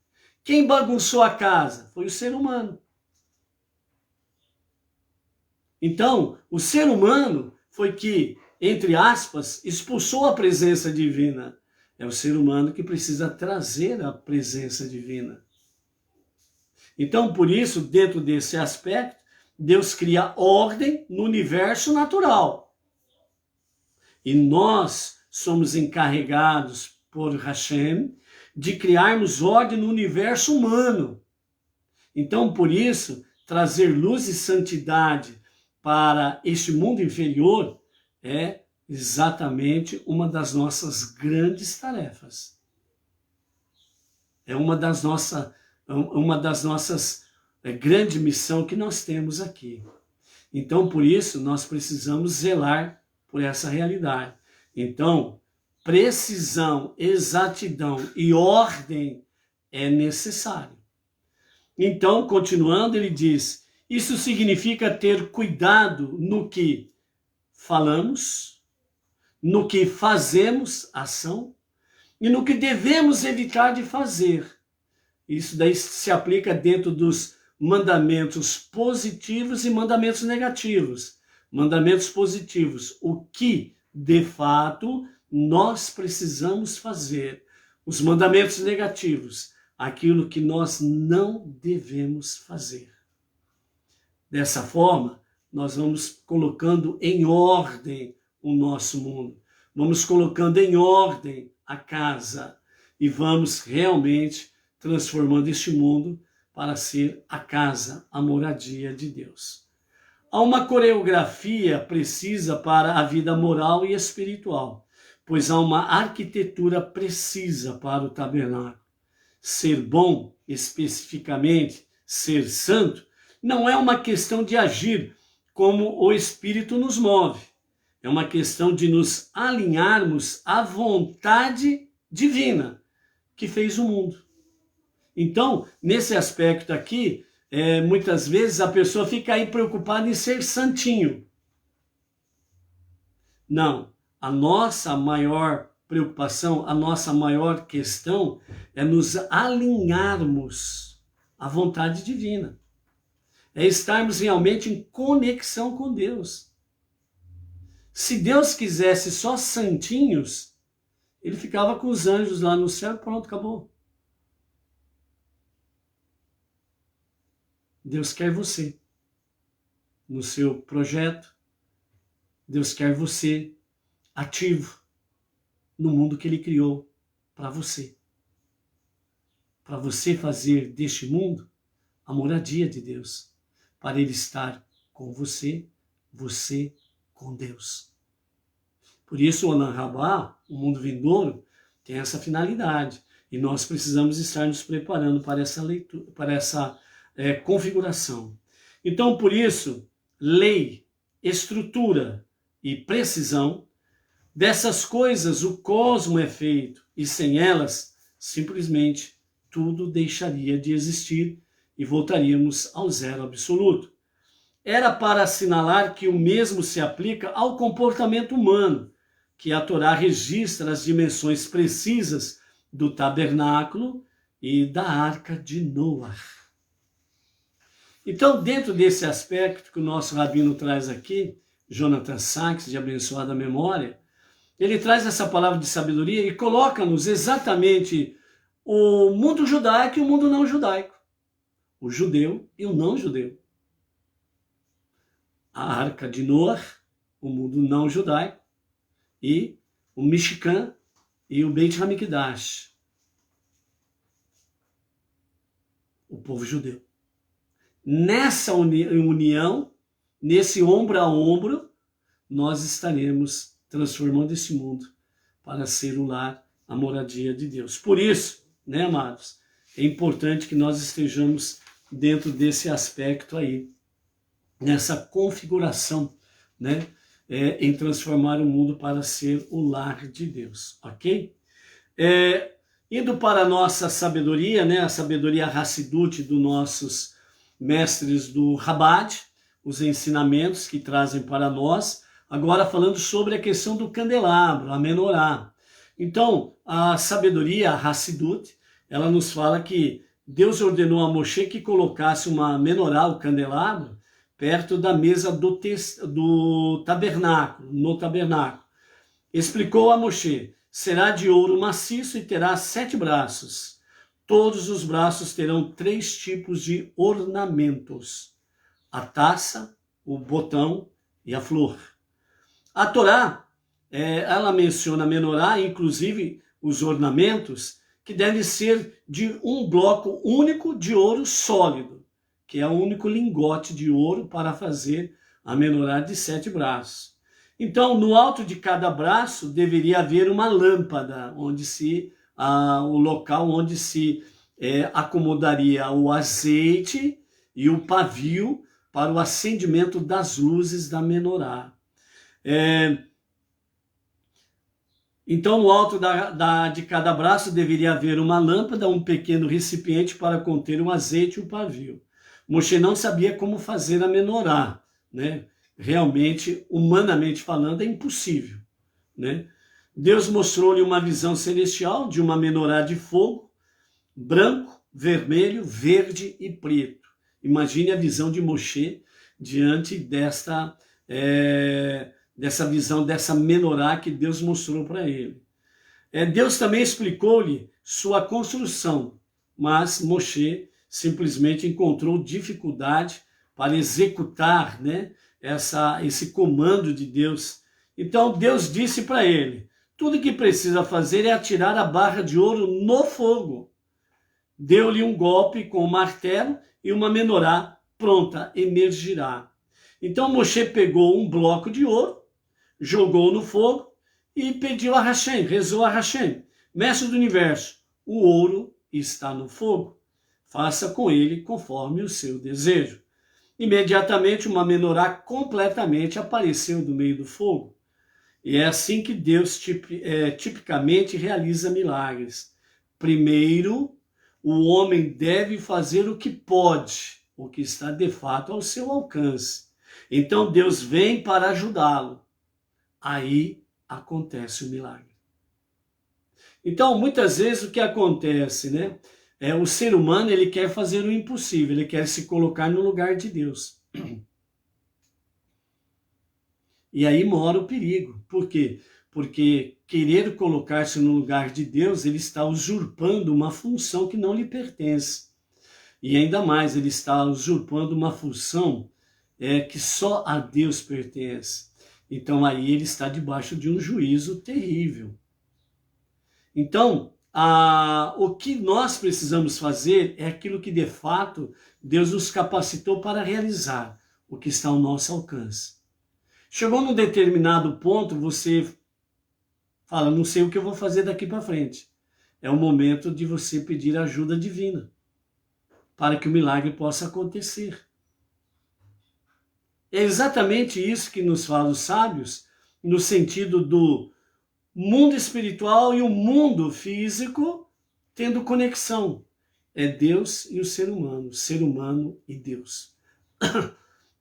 Quem bagunçou a casa? Foi o ser humano. Então, o ser humano foi que, entre aspas, expulsou a presença divina. É o ser humano que precisa trazer a presença divina. Então, por isso, dentro desse aspecto, Deus cria ordem no universo natural. E nós somos encarregados por Hashem de criarmos ordem no universo humano. Então, por isso, trazer luz e santidade para este mundo inferior é exatamente uma das nossas grandes tarefas. É uma das nossas grande missão que nós temos aqui. Então, por isso, nós precisamos zelar por essa realidade. Então, precisão, exatidão e ordem é necessário. Então, continuando, ele diz: isso significa ter cuidado no que falamos, no que fazemos, ação, e no que devemos evitar de fazer. Isso daí se aplica dentro dos mandamentos positivos e mandamentos negativos. Mandamentos positivos, o que, de fato, nós precisamos fazer. Os mandamentos negativos, aquilo que nós não devemos fazer. Dessa forma, nós vamos colocando em ordem o nosso mundo. Vamos colocando em ordem a casa e vamos realmente transformando este mundo para ser a casa, a moradia de Deus. Há uma coreografia precisa para a vida moral e espiritual, pois há uma arquitetura precisa para o tabernáculo. Ser bom, especificamente, ser santo, não é uma questão de agir como o Espírito nos move. É uma questão de nos alinharmos à vontade divina que fez o mundo. Então, nesse aspecto aqui, muitas vezes a pessoa fica aí preocupada em ser santinho. Não, a nossa maior preocupação, a nossa maior questão é nos alinharmos à vontade divina. É estarmos realmente em conexão com Deus. Se Deus quisesse só santinhos, ele ficava com os anjos lá no céu, pronto, acabou. Deus quer você no seu projeto. Deus quer você ativo no mundo que ele criou para você. Para você fazer deste mundo a moradia de Deus. Para ele estar com você, você com Deus. Por isso o Olam Rabá, o mundo vindouro, tem essa finalidade. E nós precisamos estar nos preparando para essa leitura, para essa configuração. Então, por isso, lei, estrutura e precisão, dessas coisas o cosmo é feito, e sem elas, simplesmente, tudo deixaria de existir e voltaríamos ao zero absoluto. Era para assinalar que o mesmo se aplica ao comportamento humano, que a Torá registra as dimensões precisas do tabernáculo e da arca de Noé. Então, dentro desse aspecto que o nosso rabino traz aqui, Jonathan Sacks, de abençoada memória, ele traz essa palavra de sabedoria e coloca-nos exatamente o mundo judaico e o mundo não judaico. O judeu e o não judeu. a Arca de Noé, o mundo não judaico, e o Mishkan e o Beit HaMikdash, o povo judeu. Nessa união, nesse ombro a ombro, nós estaremos transformando esse mundo para ser o lar, a moradia de Deus. Por isso, né, amados, é importante que nós estejamos dentro desse aspecto aí, nessa configuração, né, em transformar o mundo para ser o lar de Deus, ok? Indo para a nossa sabedoria, né, a sabedoria Hassidut dos nossos mestres do Chabad, os ensinamentos que trazem para nós, agora falando sobre a questão do candelabro, a menorá. Então, a sabedoria Hassidut, ela nos fala que Deus ordenou a Moshe que colocasse uma menorá, o candelabro, perto da mesa do tabernáculo, no tabernáculo. Explicou a Moshe: será de ouro maciço e terá 7 braços. Todos os braços terão 3 tipos de ornamentos: a taça, o botão e a flor. A Torá, ela menciona a menorá, inclusive os ornamentos, que devem ser de um bloco único de ouro sólido, que é o único lingote de ouro para fazer a menorá de 7 braços. Então, no alto de cada braço deveria haver uma lâmpada, o local onde se acomodaria o azeite e o pavio para o acendimento das luzes da menorá. Então, no alto de cada braço deveria haver uma lâmpada, um pequeno recipiente para conter o azeite e o pavio. Moshe não sabia como fazer a menorá, né? Realmente, humanamente falando, é impossível, né? Deus mostrou-lhe uma visão celestial de uma menorá de fogo, branco, vermelho, verde e preto. Imagine a visão de Moshe diante dessa visão, dessa menorá que Deus mostrou para ele. Deus também explicou-lhe sua construção, mas Moshe simplesmente encontrou dificuldade para executar, né, esse comando de Deus. Então Deus disse para ele: tudo que precisa fazer é atirar a barra de ouro no fogo. Deu-lhe um golpe com o martelo e uma menorá pronta emergirá. Então Moshe pegou um bloco de ouro, jogou no fogo e pediu a Hashem, rezou a Hashem: mestre do universo, o ouro está no fogo, faça com ele conforme o seu desejo. Imediatamente uma menorá completamente apareceu do meio do fogo. E é assim que Deus tipicamente realiza milagres. Primeiro, o homem deve fazer o que pode, o que está de fato ao seu alcance. Então Deus vem para ajudá-lo. Aí acontece o milagre. Então, muitas vezes o que acontece, né? O ser humano, ele quer fazer o impossível, ele quer se colocar no lugar de Deus. E aí mora o perigo. Por quê? Porque querer colocar-se no lugar de Deus, ele está usurpando uma função que não lhe pertence. E ainda mais, ele está usurpando uma função que só a Deus pertence. Então aí ele está debaixo de um juízo terrível. Então, o que nós precisamos fazer é aquilo que de fato Deus nos capacitou para realizar, o que está ao nosso alcance. Chegou num determinado ponto, você fala: não sei o que eu vou fazer daqui para frente. É o momento de você pedir ajuda divina para que o milagre possa acontecer. É exatamente isso que nos falam os sábios, no sentido do mundo espiritual e o mundo físico tendo conexão. É Deus e o ser humano e Deus.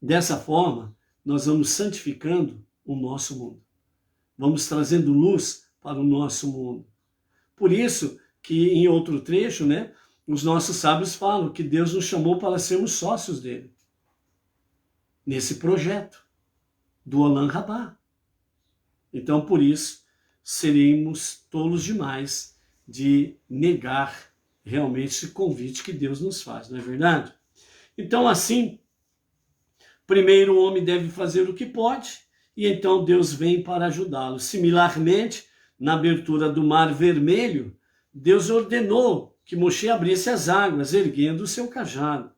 Dessa forma, nós vamos santificando o nosso mundo. Vamos trazendo luz para o nosso mundo. Por isso que em outro trecho, né, os nossos sábios falam que Deus nos chamou para sermos sócios dele. Nesse projeto do Olam Rabá. Então, por isso, seremos tolos demais de negar realmente esse convite que Deus nos faz, não é verdade? Então, assim, Primeiro o homem deve fazer o que pode, e então Deus vem para ajudá-lo. Similarmente, na abertura do Mar Vermelho, Deus ordenou que Moshe abrisse as águas, erguendo o seu cajado.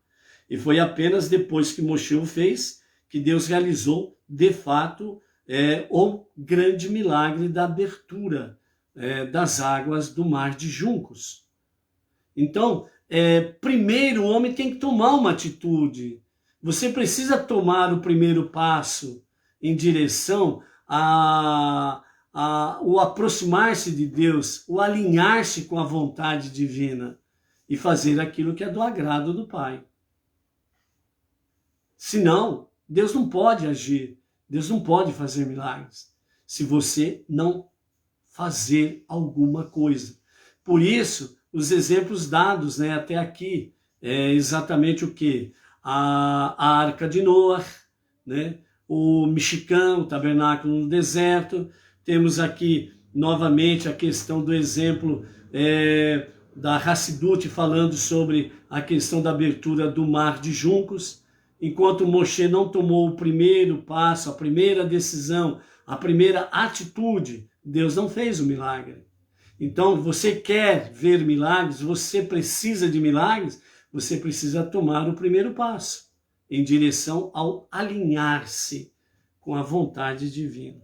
E foi apenas depois que Moshe o fez, que Deus realizou, de fato, o grande milagre da abertura das águas do Mar de Juncos. Então, primeiro o homem tem que tomar uma atitude. Você precisa tomar o primeiro passo em direção o aproximar-se de Deus, o alinhar-se com a vontade divina e fazer aquilo que é do agrado do Pai. Senão, Deus não pode agir, Deus não pode fazer milagres, se você não fazer alguma coisa. Por isso, os exemplos dados até aqui, é exatamente o que? A Arca de Noé, o mexicano, o tabernáculo no deserto. Temos aqui novamente a questão do exemplo da Hassidut falando sobre a questão da abertura do Mar de Juncos. Enquanto Moshe não tomou o primeiro passo, a primeira decisão, a primeira atitude, Deus não fez o milagre. Então, você quer ver milagres, você precisa de milagres, você precisa tomar o primeiro passo em direção ao alinhar-se com a vontade divina.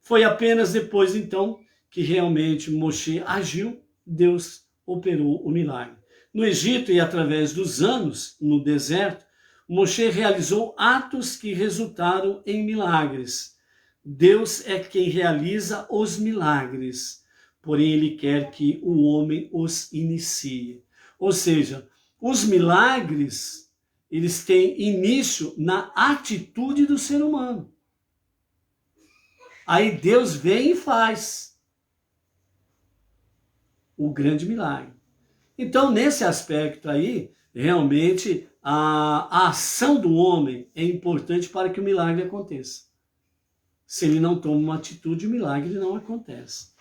Foi apenas depois, então, que realmente Moshe agiu, Deus operou o milagre. No Egito e através dos anos, no deserto, Moshe realizou atos que resultaram em milagres. Deus é quem realiza os milagres, porém ele quer que o homem os inicie. Ou seja, os milagres, eles têm início na atitude do ser humano. Aí Deus vem e faz o grande milagre. Então, nesse aspecto aí, realmente, a ação do homem é importante para que o milagre aconteça. Se ele não toma uma atitude, o milagre não acontece.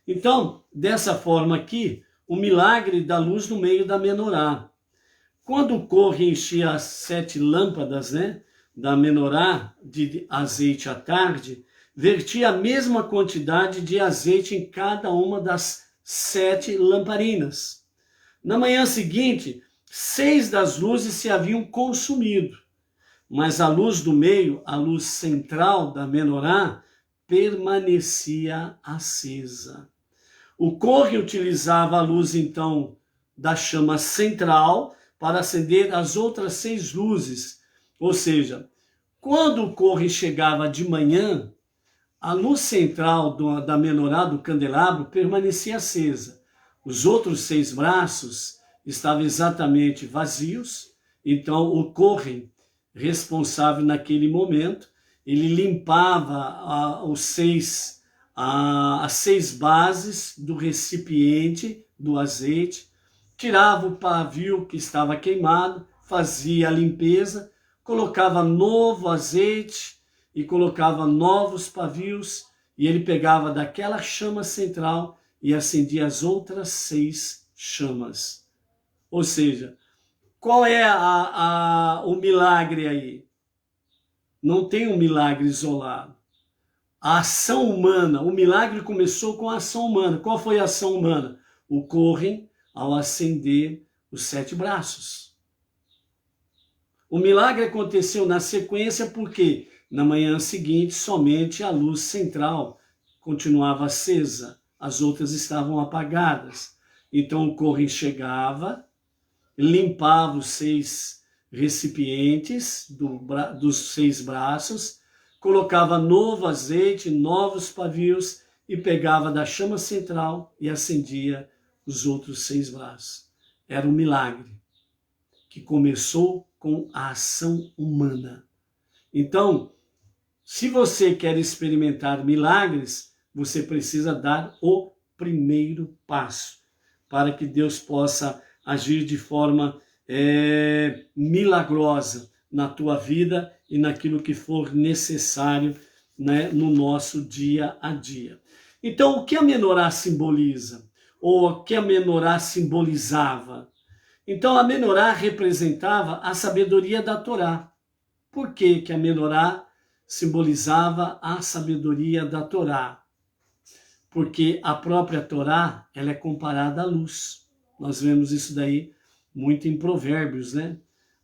Então, dessa forma aqui, o milagre da luz no meio da menorá. Quando o Corre enchia as 7 lâmpadas da menorá de azeite à tarde, vertia a mesma quantidade de azeite em cada uma das 7 lamparinas. Na manhã seguinte, 6 das luzes se haviam consumido, mas a luz do meio, a luz central da menorá, permanecia acesa. O Corre utilizava a luz, então, da chama central para acender as outras 6 luzes. Ou seja, quando o Corre chegava de manhã, a luz central da menorá, do candelabro, permanecia acesa. Os outros 6 braços estavam exatamente vazios. Então, o Corre, responsável naquele momento, ele limpava as 6 bases do recipiente do azeite, tirava o pavio que estava queimado, fazia a limpeza, colocava novo azeite e colocava novos pavios, e ele pegava daquela chama central e acendia as outras 6 chamas. Ou seja, qual é o milagre aí? Não tem um milagre isolado. A ação humana, o milagre começou com a ação humana. Qual foi a ação humana? O Corre ao acender os 7 braços. O milagre aconteceu na sequência porque na manhã seguinte somente a luz central continuava acesa, as outras estavam apagadas. Então o Corre chegava, limpava os 6 recipientes dos 6 braços, colocava novo azeite, novos pavios e pegava da chama central e acendia os outros 6 braços. Era um milagre que começou com a ação humana. Então, se você quer experimentar milagres, você precisa dar o primeiro passo para que Deus possa agir de forma milagrosa na tua vida e naquilo que for necessário no nosso dia a dia. Então, o que a menorá simboliza? Ou o que a menorá simbolizava? Então, a menorá representava a sabedoria da Torá. Por que que a menorá simbolizava a sabedoria da Torá? Porque a própria Torá, ela é comparada à luz. Nós vemos isso daí muito em Provérbios, né?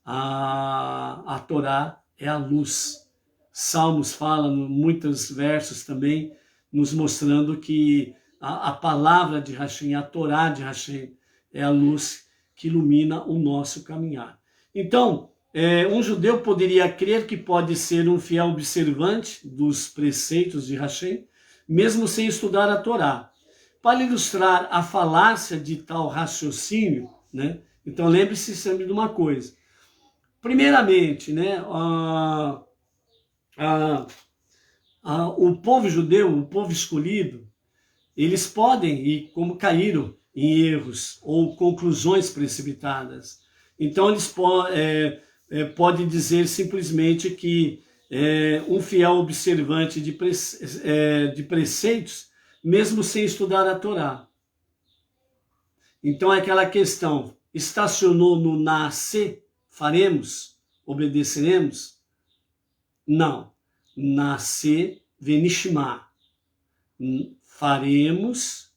A Torá é a luz. Salmos fala, muitos versos também, nos mostrando que a palavra de Hashem, a Torá de Hashem, é a luz que ilumina o nosso caminhar. Então, um judeu poderia crer que pode ser um fiel observante dos preceitos de Hashem, mesmo sem estudar a Torá. Para ilustrar a falácia de tal raciocínio, né? Então lembre-se sempre de uma coisa. Primeiramente, né, o povo judeu, o povo escolhido, eles podem, e como caíram em erros ou conclusões precipitadas, então eles podem dizer simplesmente que um fiel observante de preceitos, mesmo sem estudar a Torá. Então é aquela questão, estacionou no nascer, faremos, obedeceremos? Não. Nascer, venishma. Faremos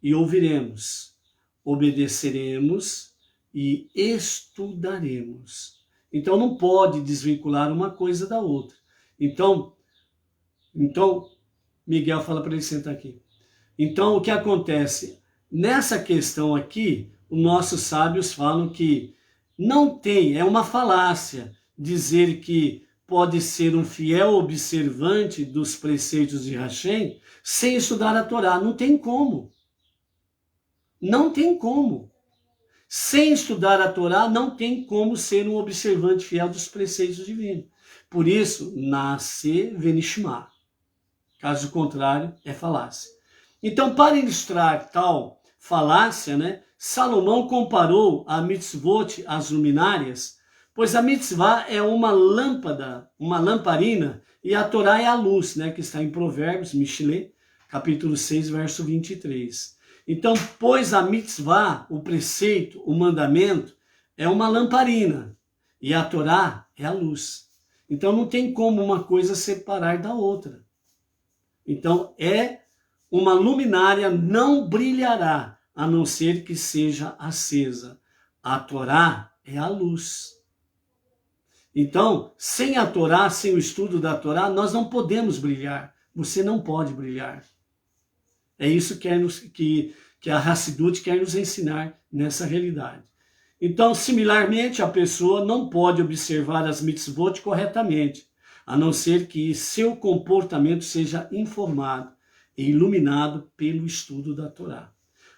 e ouviremos. Obedeceremos e estudaremos. Então não pode desvincular uma coisa da outra. Então Miguel fala para ele sentar aqui. Então o que acontece? Nessa questão aqui, os nossos sábios falam que não tem, é uma falácia dizer que pode ser um fiel observante dos preceitos de Hashem sem estudar a Torá. Não tem como. Não tem como. Sem estudar a Torá, não tem como ser um observante fiel dos preceitos divinos. Por isso, nasce venishma. Caso contrário, é falácia. Então, para ilustrar tal falácia, né, Salomão comparou a mitzvot às luminárias, pois a mitzvah é uma lâmpada, uma lamparina, e a Torá é a luz, né, que está em Provérbios, Mishlei, capítulo 6, verso 23. Então, pois a mitzvah, o preceito, o mandamento, é uma lamparina, e a Torá é a luz. Então, não tem como uma coisa separar da outra. Então, uma luminária não brilhará, a não ser que seja acesa. A Torá é a luz. Então, sem a Torá, sem o estudo da Torá, nós não podemos brilhar. Você não pode brilhar. É isso que a Hassidut quer nos ensinar nessa realidade. Então, similarmente, a pessoa não pode observar as mitzvot corretamente, a não ser que seu comportamento seja informado e iluminado pelo estudo da Torá.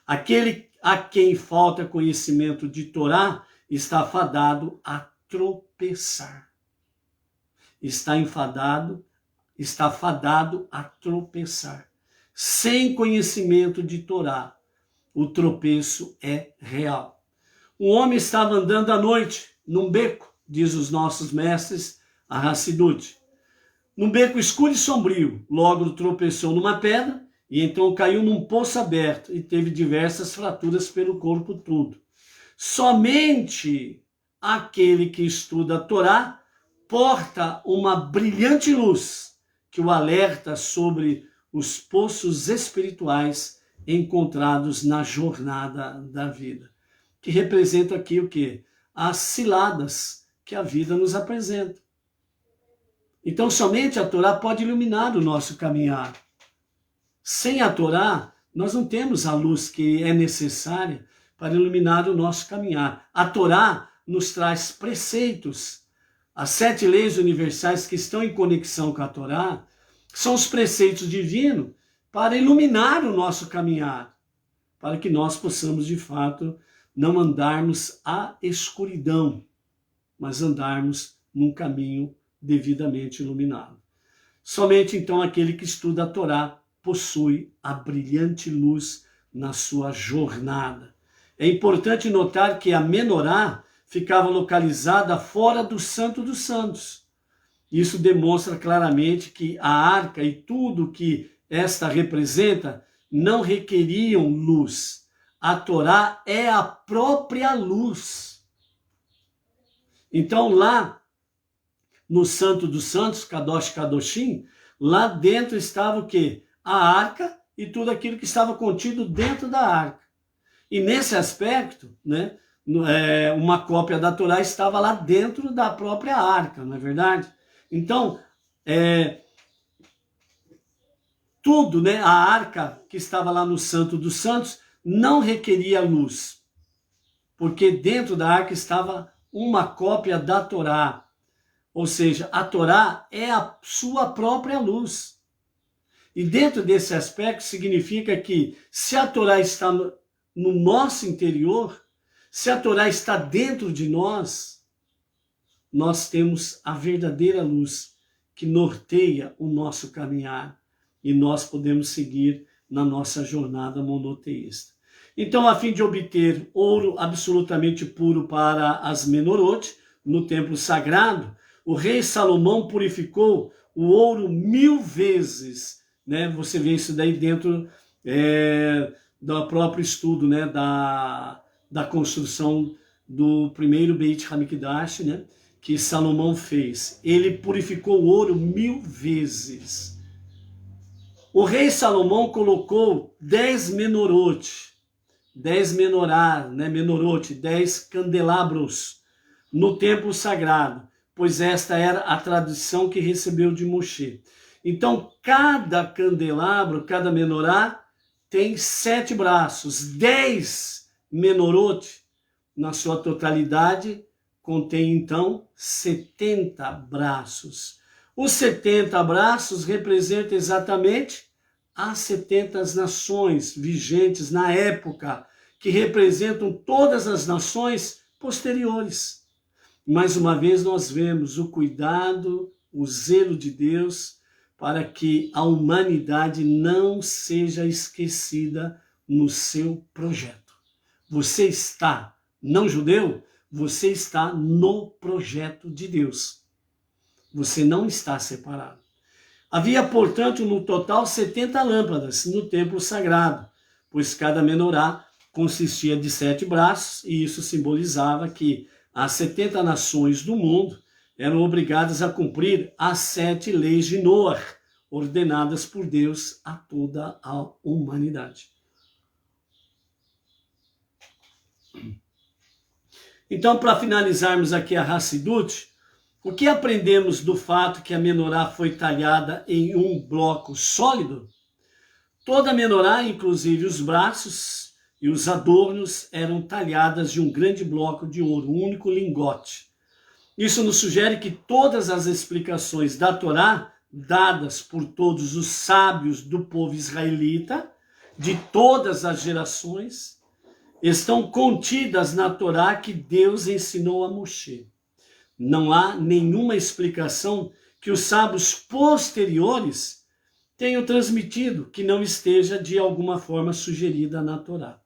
Aquele a quem falta conhecimento de Torá está fadado a tropeçar. Está fadado a tropeçar. Sem conhecimento de Torá, o tropeço é real. Um homem estava andando à noite num beco, diz os nossos mestres, a Hassidut. Num beco escuro e sombrio, logo tropeçou numa pedra e então caiu num poço aberto e teve diversas fraturas pelo corpo todo. Somente aquele que estuda a Torá porta uma brilhante luz que o alerta sobre os poços espirituais encontrados na jornada da vida, que representa aqui o quê? As ciladas que a vida nos apresenta. Então, somente a Torá pode iluminar o nosso caminhar. Sem a Torá, nós não temos a luz que é necessária para iluminar o nosso caminhar. A Torá nos traz preceitos. As 7 leis universais que estão em conexão com a Torá são os preceitos divinos para iluminar o nosso caminhar, para que nós possamos, de fato, não andarmos à escuridão, mas andarmos num caminho devidamente iluminado. Somente então aquele que estuda a Torá possui a brilhante luz na sua jornada. É importante notar que a menorá ficava localizada fora do Santo dos Santos. Isso demonstra claramente que a arca e tudo que esta representa não requeriam luz. A Torá é a própria luz. Então lá no Santo dos Santos, Kadosh Kadoshim, lá dentro estava o quê? A arca e tudo aquilo que estava contido dentro da arca. E nesse aspecto, né, uma cópia da Torá estava lá dentro da própria arca, não é verdade? Então, tudo, né, a arca que estava lá no Santo dos Santos não requeria luz, porque dentro da arca estava uma cópia da Torá. Ou seja, a Torá é a sua própria luz. E dentro desse aspecto significa que se a Torá está no nosso interior, se a Torá está dentro de nós, nós temos a verdadeira luz que norteia o nosso caminhar e nós podemos seguir na nossa jornada monoteísta. Então, a fim de obter ouro absolutamente puro para as menorot, no templo sagrado, o rei Salomão purificou o ouro 1000 vezes. Né? Você vê isso daí dentro do próprio estudo, né? da construção do primeiro Beit HaMikdash, né? que Salomão fez. Ele purificou o ouro 1000 vezes. O rei Salomão colocou 10 menorot, 10 menorá, né? Menorot, 10 candelabros no templo sagrado, pois esta era a tradição que recebeu de Moshe. Então, cada candelabro, cada menorá, tem 7 braços. 10 menorot, na sua totalidade, contém, então, 70 braços. Os 70 braços representam exatamente as 70 nações vigentes na época, que representam todas as nações posteriores. Mais uma vez nós vemos o cuidado, o zelo de Deus para que a humanidade não seja esquecida no seu projeto. Você está, não judeu, você está no projeto de Deus. Você não está separado. Havia, portanto, no total 70 lâmpadas no templo sagrado, pois cada menorá consistia de 7 braços, e isso simbolizava que as 70 nações do mundo eram obrigadas a cumprir as 7 leis de Noé, ordenadas por Deus a toda a humanidade. Então, para finalizarmos aqui a Hassidut, o que aprendemos do fato que a menorá foi talhada em um bloco sólido? Toda a menorá, inclusive os braços e os adornos, eram talhadas de um grande bloco de ouro, um único lingote. Isso nos sugere que todas as explicações da Torá, dadas por todos os sábios do povo israelita, de todas as gerações, estão contidas na Torá que Deus ensinou a Moshe. Não há nenhuma explicação que os sábios posteriores tenham transmitido que não esteja de alguma forma sugerida na Torá.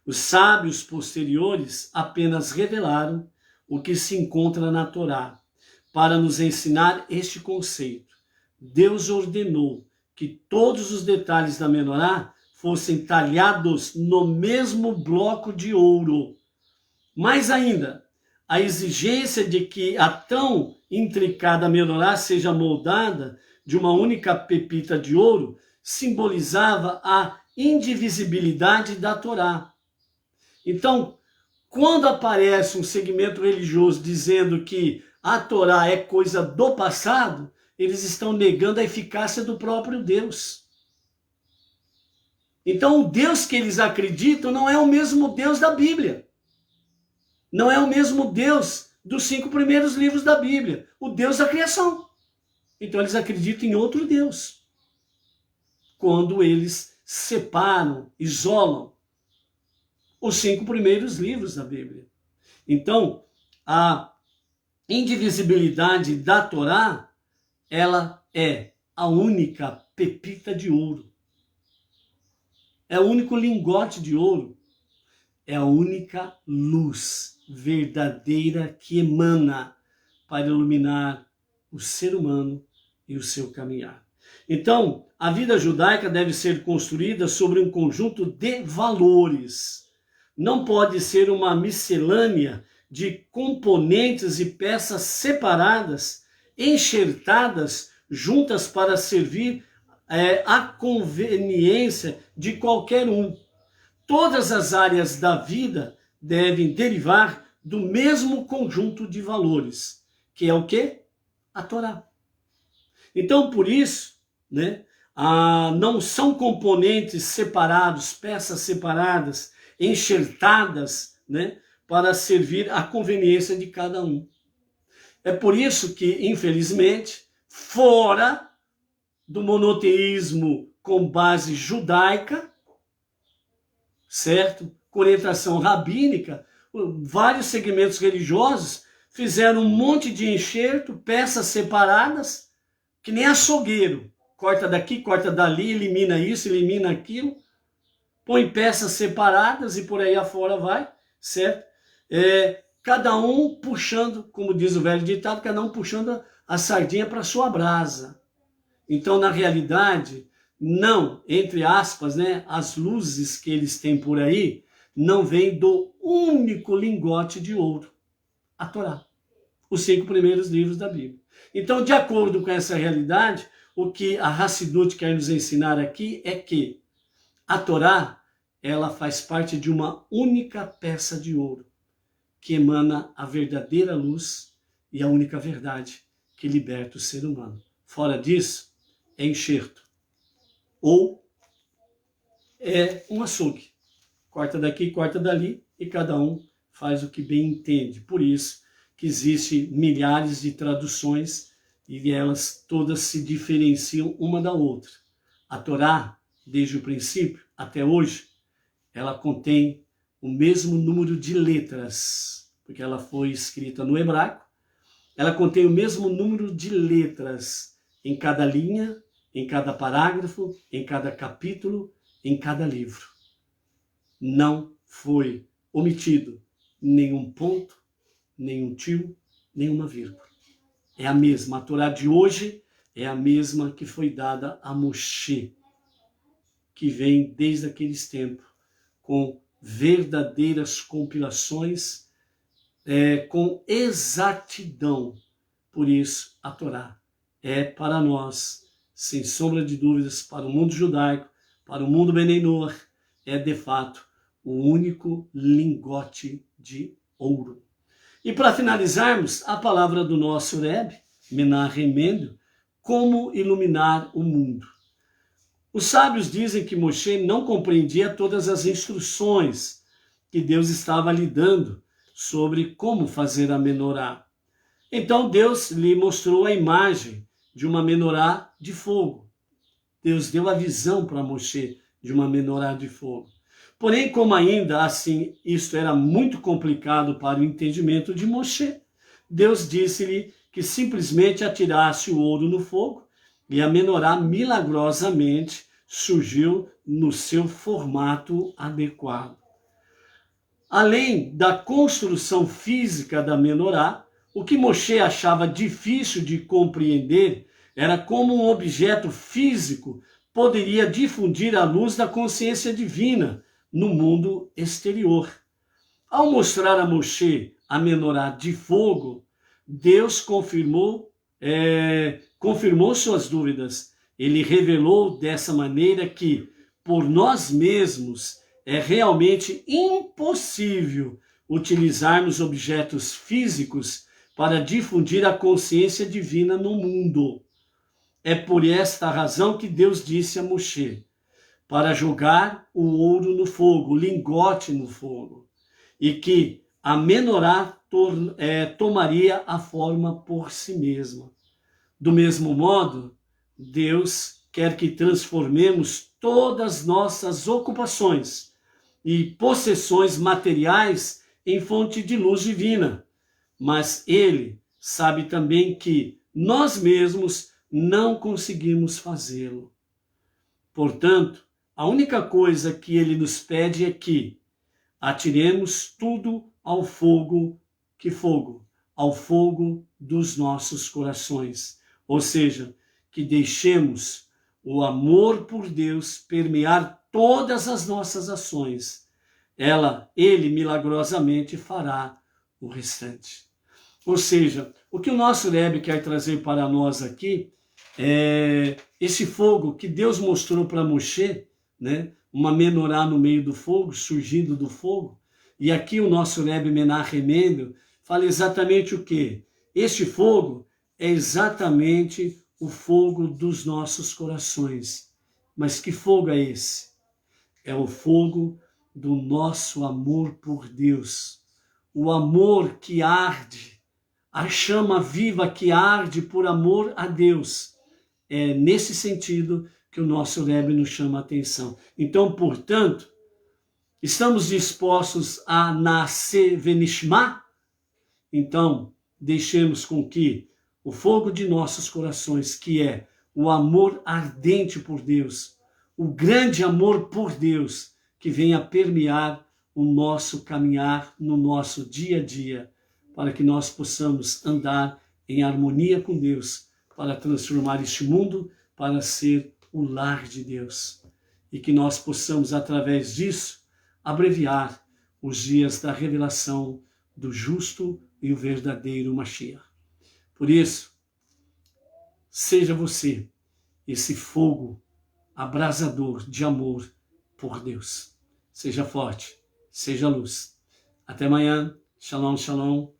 Os sábios posteriores apenas revelaram o que se encontra na Torá para nos ensinar este conceito. Deus ordenou que todos os detalhes da menorá fossem talhados no mesmo bloco de ouro. Mais ainda, a exigência de que a tão intricada menorá seja moldada de uma única pepita de ouro simbolizava a indivisibilidade da Torá. Então, quando aparece um segmento religioso dizendo que a Torá é coisa do passado, eles estão negando a eficácia do próprio Deus. Então, o Deus que eles acreditam não é o mesmo Deus da Bíblia. Não é o mesmo Deus dos 5 primeiros livros da Bíblia, o Deus da criação. Então eles acreditam em outro Deus. Quando eles separam, isolam os 5 primeiros livros da Bíblia. Então, a indivisibilidade da Torá, ela é a única pepita de ouro. É o único lingote de ouro. É a única luz verdadeira que emana para iluminar o ser humano e o seu caminhar. Então, a vida judaica deve ser construída sobre um conjunto de valores. Não pode ser uma miscelânea de componentes e peças separadas enxertadas juntas para servir à conveniência de qualquer um. Todas as áreas da vida devem derivar do mesmo conjunto de valores, que é o quê? A Torá. Então, por isso, né, não são componentes separados, peças separadas, enxertadas, né, para servir à conveniência de cada um. É por isso que, infelizmente, fora do monoteísmo com base judaica, certo? Com orientação rabínica, vários segmentos religiosos fizeram um monte de enxerto, peças separadas, que nem açougueiro. Corta daqui, corta dali, elimina isso, elimina aquilo, põe peças separadas e por aí afora vai, certo? Cada um puxando, como diz o velho ditado, cada um puxando a sardinha para sua brasa. Então, na realidade, não, entre aspas, né, as luzes que eles têm por aí, não vêm do único lingote de ouro, a Torá, os 5 primeiros livros da Bíblia. Então, de acordo com essa realidade, o que a Hassidut quer nos ensinar aqui é que a Torá, ela faz parte de uma única peça de ouro, que emana a verdadeira luz e a única verdade que liberta o ser humano. Fora disso, é enxerto. Ou é um açougue. Corta daqui, corta dali, e cada um faz o que bem entende. Por isso que existem milhares de traduções e elas todas se diferenciam uma da outra. A Torá, desde o princípio até hoje, ela contém o mesmo número de letras, porque ela foi escrita no hebraico. Ela contém o mesmo número de letras em cada linha, em cada parágrafo, em cada capítulo, em cada livro. Não foi omitido nenhum ponto, nenhum tio, nenhuma vírgula. É a mesma. A Torá de hoje é a mesma que foi dada a Moshe, que vem desde aqueles tempos, com verdadeiras compilações, com exatidão. Por isso, a Torá é para nós, sem sombra de dúvidas, para o mundo judaico, para o mundo Benenor, é de fato o único lingote de ouro. E para finalizarmos, a palavra do nosso Rebbe, Menahem Mendel, como iluminar o mundo. Os sábios dizem que Moshe não compreendia todas as instruções que Deus estava lhe dando sobre como fazer a menorá. Então Deus lhe mostrou a imagem de uma menorá de fogo. Deus deu a visão para Moshe de uma menorá de fogo. Porém, como ainda assim isto era muito complicado para o entendimento de Moshe, Deus disse-lhe que simplesmente atirasse o ouro no fogo e a menorá milagrosamente surgiu no seu formato adequado. Além da construção física da menorá, o que Moshe achava difícil de compreender era como um objeto físico poderia difundir a luz da consciência divina no mundo exterior. Ao mostrar a Moshe a menorá de fogo, Deus confirmou suas dúvidas. Ele revelou dessa maneira que, por nós mesmos, é realmente impossível utilizarmos objetos físicos para difundir a consciência divina no mundo. É por esta razão que Deus disse a Moshe para jogar o ouro no fogo, o lingote no fogo, e que a menorá tomaria a forma por si mesma. Do mesmo modo, Deus quer que transformemos todas nossas ocupações e possessões materiais em fonte de luz divina, mas Ele sabe também que nós mesmos não conseguimos fazê-lo. Portanto, a única coisa que Ele nos pede é que atiremos tudo ao fogo, ao fogo dos nossos corações. Ou seja, que deixemos o amor por Deus permear todas as nossas ações. Ele milagrosamente fará o restante. Ou seja, o que o nosso Rebbe quer trazer para nós aqui é esse fogo que Deus mostrou para Moshe, né? Uma menorá no meio do fogo, surgindo do fogo. E aqui o nosso Rebbe Menachem Mendel fala exatamente o quê? Este fogo é exatamente o fogo dos nossos corações. Mas que fogo é esse? É o fogo do nosso amor por Deus. O amor que arde, a chama viva que arde por amor a Deus. É nesse sentido que o nosso Rebbe nos chama a atenção. Então, portanto, estamos dispostos a nascer venishma? Então, deixemos com que o fogo de nossos corações, que é o amor ardente por Deus, o grande amor por Deus, que venha permear o nosso caminhar no nosso dia a dia, para que nós possamos andar em harmonia com Deus, para transformar este mundo para ser o lar de Deus. E que nós possamos, através disso, abreviar os dias da revelação do justo e o verdadeiro Mashiach. Por isso, seja você esse fogo abrasador de amor por Deus. Seja forte, seja luz. Até amanhã. Shalom, shalom.